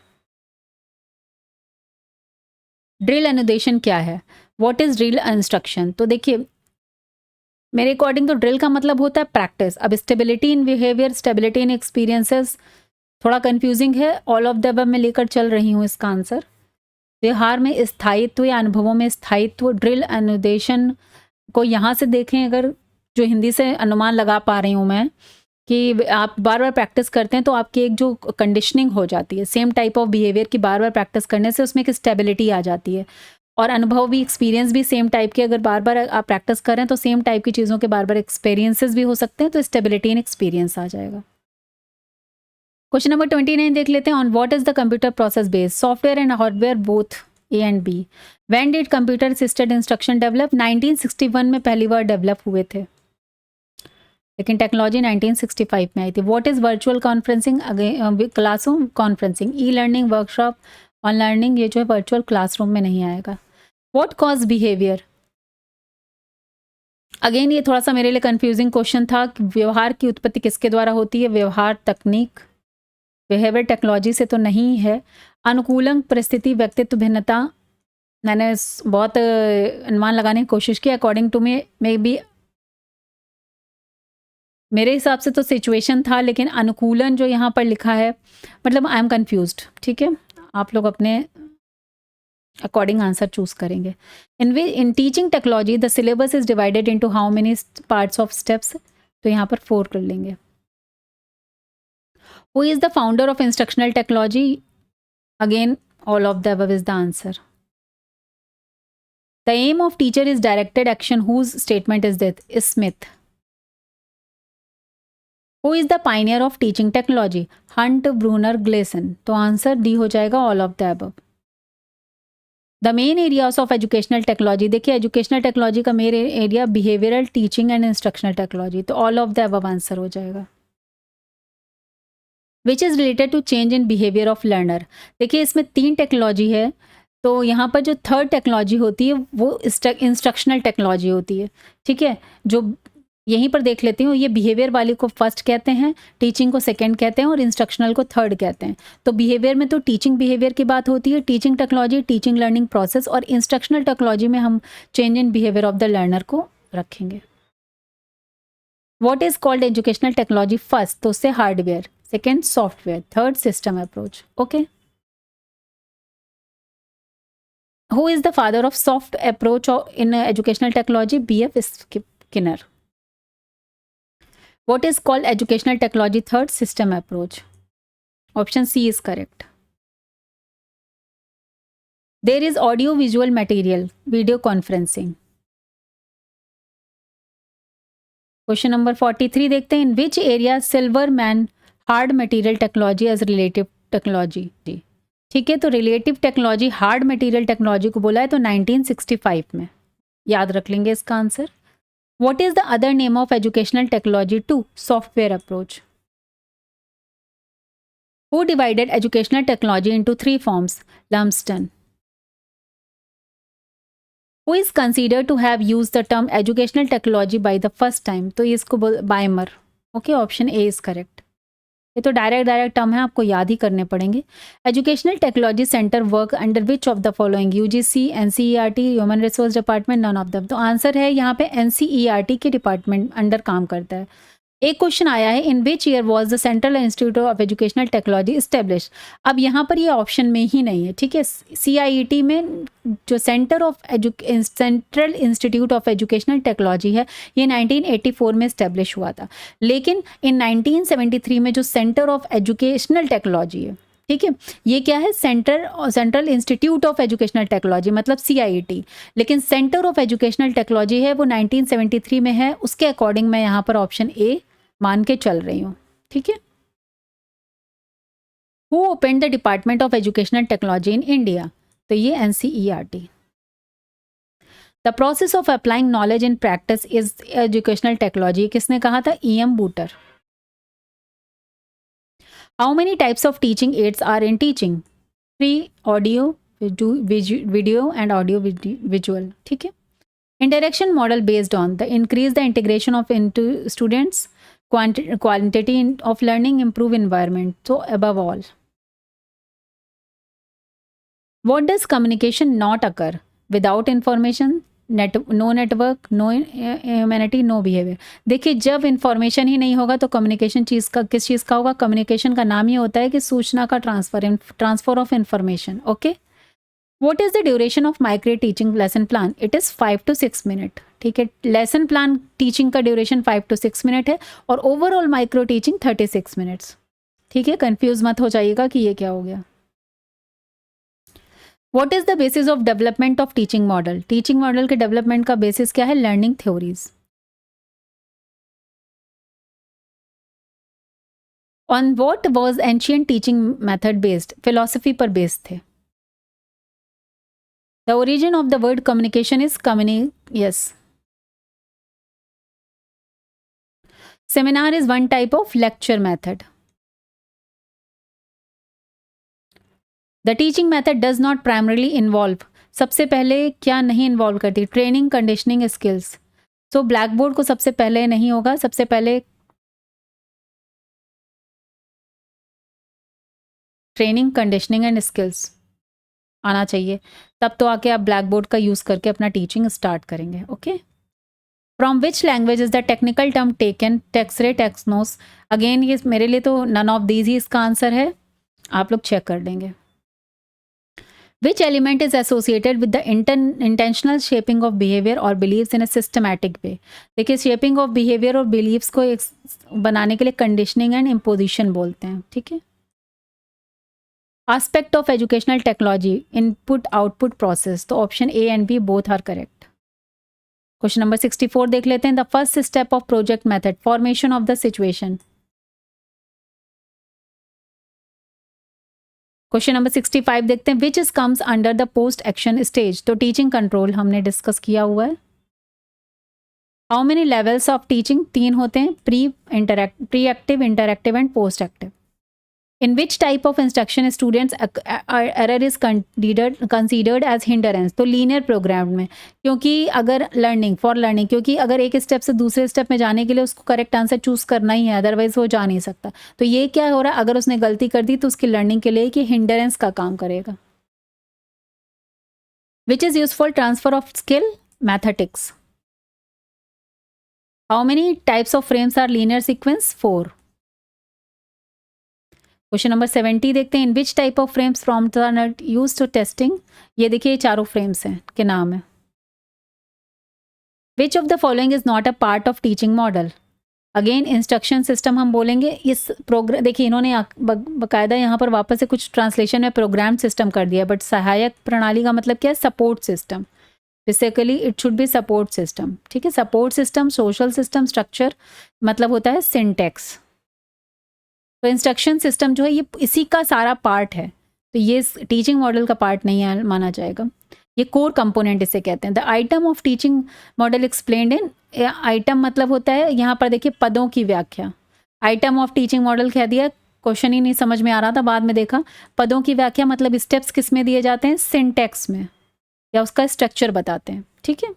Drill अनुदेशन क्या है? What is drill instruction? तो देखिए मेरे अकॉर्डिंग तो ड्रिल का मतलब होता है प्रैक्टिस। अब stability in behaviour, stability in experiences थोड़ा कंफ्यूजिंग है, ऑल ऑफ द अबव में लेकर चल रही हूँ इसका आंसर। व्यवहार में स्थायित्व या अनुभवों में स्थायित्व, ड्रिल अनुदेशन को यहाँ से देखें अगर, जो हिंदी से अनुमान लगा पा रही हूँ मैं कि आप बार बार प्रैक्टिस करते हैं तो आपकी एक जो कंडीशनिंग हो जाती है सेम टाइप ऑफ बिहेवियर की, बार बार प्रैक्टिस करने से उसमें एक स्टेबिलिटी आ जाती है। और अनुभव भी, एक्सपीरियंस भी सेम टाइप के, अगर बार बार आप प्रैक्टिस करें तो सेम टाइप की चीज़ों के बार बार एक्सपीरियंसेस भी हो सकते हैं, तो स्टेबिलिटी इन एक्सपीरियंस आ जाएगा। क्वेश्चन नंबर 29 देख लेते हैं। On what is the computer process based? Software and hardware both A and B. When did computer assisted instruction develop? 1961 में पहली बार डेवलप हुए थे, लेकिन टेक्नोलॉजी 1965 में आई थी। What is virtual conferencing? Classroom conferencing, e learning, workshop, on learning, ये जो है वर्चुअल क्लासरूम में नहीं आएगा। What cause behaviour? अगेन ये थोड़ा सा मेरे लिए कंफ्यूजिंग क्वेश्चन था कि व्यवहार की उत्पत्ति किसके द्वारा होती है? व्यवहार तकनीक, बिहेवियर टेक्नोलॉजी से तो नहीं है। अनुकूलन परिस्थिति, व्यक्तित्व भिन्नता, मैंने बहुत अनुमान लगाने की कोशिश की। अकॉर्डिंग टू मे बी, मेरे हिसाब से तो सिचुएशन था, लेकिन अनुकूलन जो यहाँ पर लिखा है, मतलब आई एम कन्फ्यूज्ड। ठीक है, आप लोग अपने अकॉर्डिंग आंसर चूज करेंगे। In teaching technology the syllabus is divided into how many parts of steps? तो यहाँ पर 4 कर लेंगे। Who is the founder of instructional technology? Again all of the above is the answer. The aim of teacher is directed action, whose statement is this? Smith. Who is the pioneer of teaching technology? Hunt, Bruner, Gleason. तो answer D हो जाएगा all of the above. The main areas of educational technology, देखिए educational technology का main area behavioural, teaching and instructional technology, तो all of the above answer हो जाएगा। Which is related to change in behaviour of learner? देखिए इसमें 3 technology है, तो यहाँ पर जो थर्ड टेक्नोलॉजी होती है वो इंस्ट्रक्शनल टेक्नोलॉजी होती है। ठीक है, जो यहीं पर देख लेती हूँ, ये बिहेवियर वाली को फर्स्ट कहते हैं, टीचिंग को सेकंड कहते हैं और इंस्ट्रक्शनल को थर्ड कहते हैं। तो बिहेवियर में तो टीचिंग बिहेवियर की बात होती है, teaching technology, teaching learning process, और इंस्ट्रक्शनल टेक्नोलॉजी में हम change in behaviour of the learner को रखेंगे। What is called educational technology? First तो उससे hardware, second software, third system approach. Okay, who is the father of soft approach in educational technology? BF Skinner. What is called educational technology? Third system approach. Option C is correct. There is audio visual material, video conferencing. Question number 43 देखते हैं। In which area Silverman hard material technology as relative technology? ठीक है, तो relative technology hard material technology को बोला है तो 1965 में, याद रख लेंगे इसका answer. What is the other name of educational technology? 2. Software approach. Who divided educational technology into 3 forms? Lumsden. Who is considered to have used the term educational technology by the first time? तो इसको बाइमर। Okay, option A is correct. ये तो direct term है, आपको याद ही करने पड़ेंगे। Educational technology centre work under which of the following? UGC, NCERT, human resource department, none of them. तो आंसर है यहाँ पे NCERT के डिपार्टमेंट अंडर काम करता है। एक क्वेश्चन आया है, in which year was the central institute of educational technology establish? अब यहाँ पर ये ऑप्शन में ही नहीं है। ठीक है, CIET में जो central institute of educational technology है ये 1984 में इस्टेब्लिश हुआ था, लेकिन इन 1973 में जो सेंटर ऑफ एजुकेशनल टेक्नोलॉजी है, ठीक है, ये क्या है? Central institute of educational technology मतलब CIET, लेकिन सेंटर ऑफ एजुकेशनल टेक्नोलॉजी है वो 1973 में है। उसके अकॉर्डिंग मैं यहाँ पर ऑप्शन ए मान के चल रही हूँ। ठीक है, who open the department of educational technology in India? तो ये NCERT। The process of applying knowledge in practice is educational technology, किसने कहा था? EM बूटर। How many types of teaching aids are in teaching? 3. Audio, video and audio visual. ठीक है, interaction model based on the increase the integration of into students, quantity of learning, improve environment. So above all, what does communication not occur? Without information, no network, no humanity, no behaviour. देखिए जब information ही नहीं होगा तो communication चीज़ का किस चीज़ का होगा? Communication का नाम ही होता है कि सूचना का transfer of information. Okay, what is the duration of micro teaching lesson plan? It is 5 to 6 minute. ठीक है, लेसन प्लान टीचिंग का ड्यूरेशन 5 to 6 मिनट है और ओवरऑल माइक्रो टीचिंग 36 मिनट्स। ठीक है, कंफ्यूज मत हो जाइएगा कि ये क्या हो गया। What is the basis of development of teaching model? Teaching model के डेवलपमेंट का बेसिस क्या है? Learning theories. On what was ancient teaching method based? Philosophy पर बेस्ड थे। The origin of the word communication is yes. Seminar is one type of lecture method. The teaching method does not primarily involve, सबसे पहले क्या नहीं involve करती? Training, conditioning, skills. तो black board को सबसे पहले नहीं होगा, सबसे पहले ट्रेनिंग, कंडीशनिंग एंड स्किल्स आना चाहिए, तब तो आके आप ब्लैक बोर्ड का यूज़ करके अपना टीचिंग स्टार्ट करेंगे। Okay, from which language is the technical term taken? टेक्सरे, टेक्सनोस। अगेन ये मेरे लिए तो नन ऑफ दीज ही इसका आंसर है, आप लोग चेक कर लेंगे। Which element is associated with the intentional shaping of behavior or beliefs in a systematic way? देखिए shaping of behavior और beliefs को एक बनाने के लिए conditioning and imposition बोलते हैं। ठीक है, aspect of educational technology, input output process, तो option A and B both are correct। Question number 64 देख लेते हैं। The first step of project method, formation of the situation. Question number 65 देखते हैं। Which is comes under the post action stage? तो teaching control हमने discuss किया हुआ है। How many levels of teaching? 3 होते हैं, pre active, interactive and post active. In which type of instruction students error is considered as hindrance? तो linear program में, क्योंकि अगर लर्निंग फॉर लर्निंग, क्योंकि अगर एक स्टेप से दूसरे स्टेप में जाने के लिए उसको करेक्ट आंसर चूज करना ही है, अदरवाइज वो जा नहीं सकता। तो ये क्या हो रहा है, अगर उसने गलती कर दी तो उसकी लर्निंग के लिए कि हिंडरेंस का काम करेगा। Which is useful transfer of skill? Mathematics. How many types of frames are linear sequence? 4। Question number 70 देखते हैं। In which type of frames from are not used to testing? ये देखिए चारों फ्रेम्स हैं के नाम है। Which of the following is not a part of teaching model? Again instruction system हम बोलेंगे। इस प्रोग्राम देखिए इन्होंने बकायदा यहाँ पर वापस से कुछ ट्रांसलेशन में प्रोग्राम सिस्टम कर दिया, बट सहायक प्रणाली का मतलब क्या है? Support system. Basically it should be support system. ठीक है, support system, social system, structure मतलब होता है सिंटेक्स। तो इंस्ट्रक्शन सिस्टम जो है ये इसी का सारा पार्ट है, तो ये टीचिंग मॉडल का पार्ट नहीं माना जाएगा। ये कोर कंपोनेंट इसे कहते हैं। The item of teaching model explained in, item मतलब होता है यहाँ पर देखिए पदों की व्याख्या। आइटम ऑफ टीचिंग मॉडल कह दिया, क्वेश्चन ही नहीं समझ में आ रहा था, बाद में देखा पदों की व्याख्या मतलब स्टेप्स किस में दिए जाते हैं? सिंटेक्स में, या उसका स्ट्रक्चर बताते हैं। ठीक है,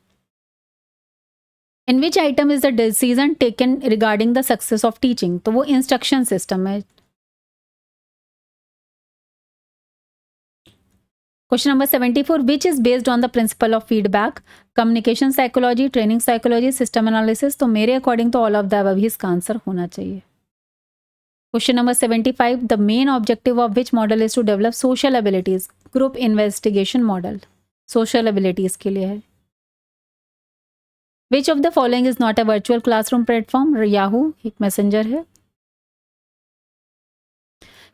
in which item is the decision taken regarding the success of teaching? तो वो इंस्ट्रक्शन सिस्टम है। Question number 74, which is based on the principle of feedback? Communication psychology, training psychology, system analysis. तो मेरे according तो all of the above ही इसका answer होना चाहिए। Question number 75, the main objective of which model is to develop social abilities? Group investigation model social abilities के लिए है। Which of the following is not a virtual classroom platform? Yahoo एक messenger है।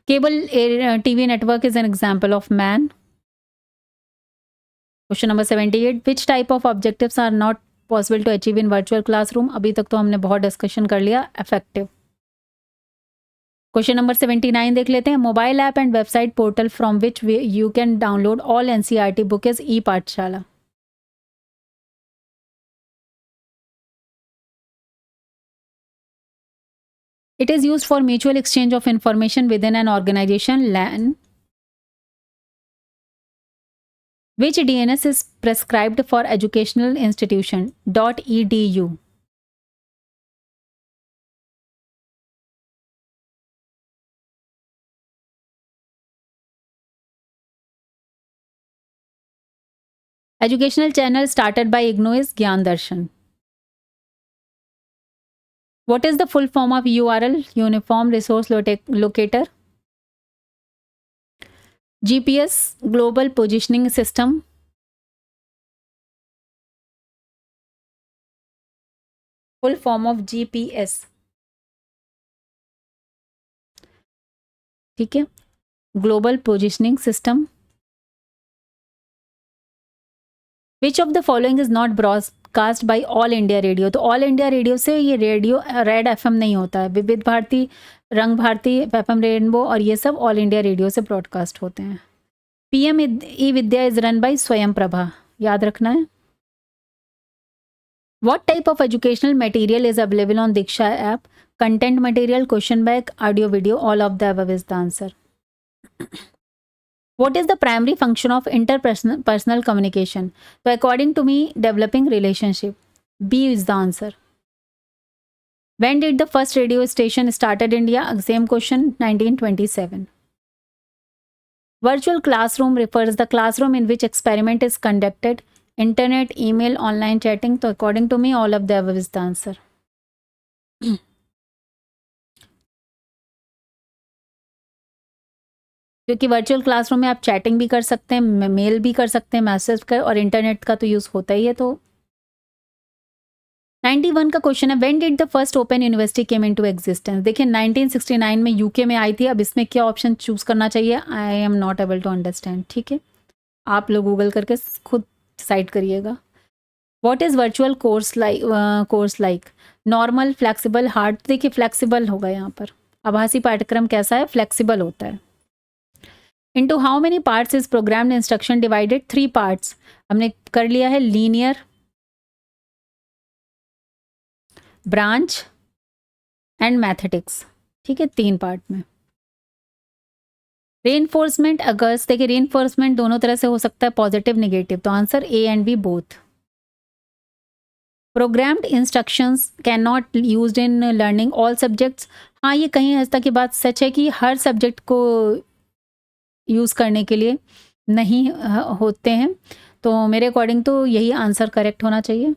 Cable TV network is an example of MAN. Question number 78, which type of objectives are not possible to achieve in virtual classroom? अभी तक तो हमने बहुत discussion कर लिया। Effective. Question number 79 देख लेते हैं। Mobile app and website portal from which you can download all NCERT book is e Pathshala. It is used for mutual exchange of information within an organization, LAN. Which DNS is prescribed for educational institution? .edu. Educational channel started by IGNOU is Gyan Darshan. What is the full form of URL? Uniform Resource Locator. GPS, Global Positioning System. Full form of GPS. ठीक है, Global Positioning System. Which of the following is not broadcast by All India Radio? तो All India Radio से ये radio red FM नहीं होता है. विविध भारती, रंग भारती, FM रेनबो और ये सब ऑल इंडिया रेडियो से ब्रॉडकास्ट होते हैं. PM E Vidya is run bye स्वयं प्रभा, याद रखना है. What type of educational material is available on Diksha app? Content material, question bank, audio video, all of the above is the answer. What is the primary function of interpersonal communication? So according to me, developing relationship. B is the answer. When did the first radio station started in India? Same question, 1927. Virtual classroom refers the classroom in which experiment is conducted. Internet, email, online chatting. So according to me, all of the above is the answer. क्योंकि virtual classroom में आप chatting भी कर सकते हैं, mail भी कर सकते हैं, मैसेज कर, और इंटरनेट का तो यूज़ होता ही है. तो 91 का क्वेश्चन है, when did the first open university came into existence? देखिए 1969 में यूके में आई थी. अब इसमें क्या ऑप्शन चूज करना चाहिए, I am not able to understand. ठीक है, आप लोग गूगल करके खुद डिसाइड करिएगा. What is virtual course like? Normal, flexible, hard. देखिए फ्लेक्सिबल होगा यहाँ पर. आभासी पाठ्यक्रम कैसा है? फ्लेक्सिबल होता है. Into how many parts is programmed instruction divided? 3 parts. हमने कर लिया है. Linear, branch and mathematics. ठीक है, 3 पार्ट में. Reinforcement occurs. देखिए रेनफोर्समेंट दोनों तरह से हो सकता है, पॉजिटिव नेगेटिव. तो answer A and B both. Programmed instructions can not used in learning all subjects. हाँ, ये कहीं हद तक की बात सच है कि हर सब्जेक्ट को यूज़ करने के लिए नहीं होते हैं. तो मेरे अकॉर्डिंग तो यही आंसर करेक्ट होना चाहिए.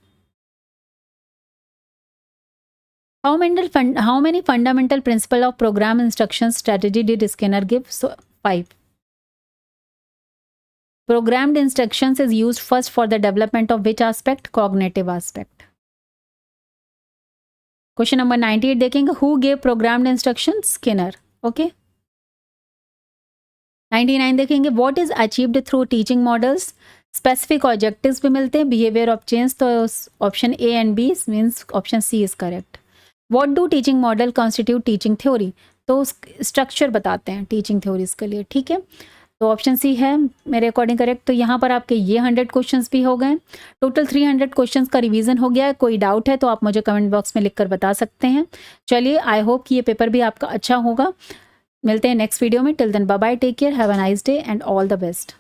How many fundamental principle of program instruction strategy did Skinner give? So 5. Programmed instructions is used first for the development of which aspect? Cognitive aspect. Question number 98 देखेंगे. Who gave programmed instruction? Skinner. Okay. 99 देखेंगे. What is achieved through teaching models? Specific objectives भी मिलते हैं, behaviour of change. तो option A and B means option C is correct. What do teaching model constitute teaching theory? तो structure बताते हैं teaching theories के लिए. ठीक है, तो ऑप्शन सी है मेरे अकॉर्डिंग करेक्ट. तो यहाँ पर आपके ये 100 क्वेश्चंस भी हो गए. टोटल 300 क्वेश्चंस का रिवीजन हो गया है. कोई डाउट है तो आप मुझे कमेंट बॉक्स में लिखकर बता सकते हैं. चलिए, आई होप कि ये पेपर भी आपका अच्छा होगा. मिलते हैं नेक्स्ट वीडियो में. Till then bye bye, take care, have a nice day and all the best.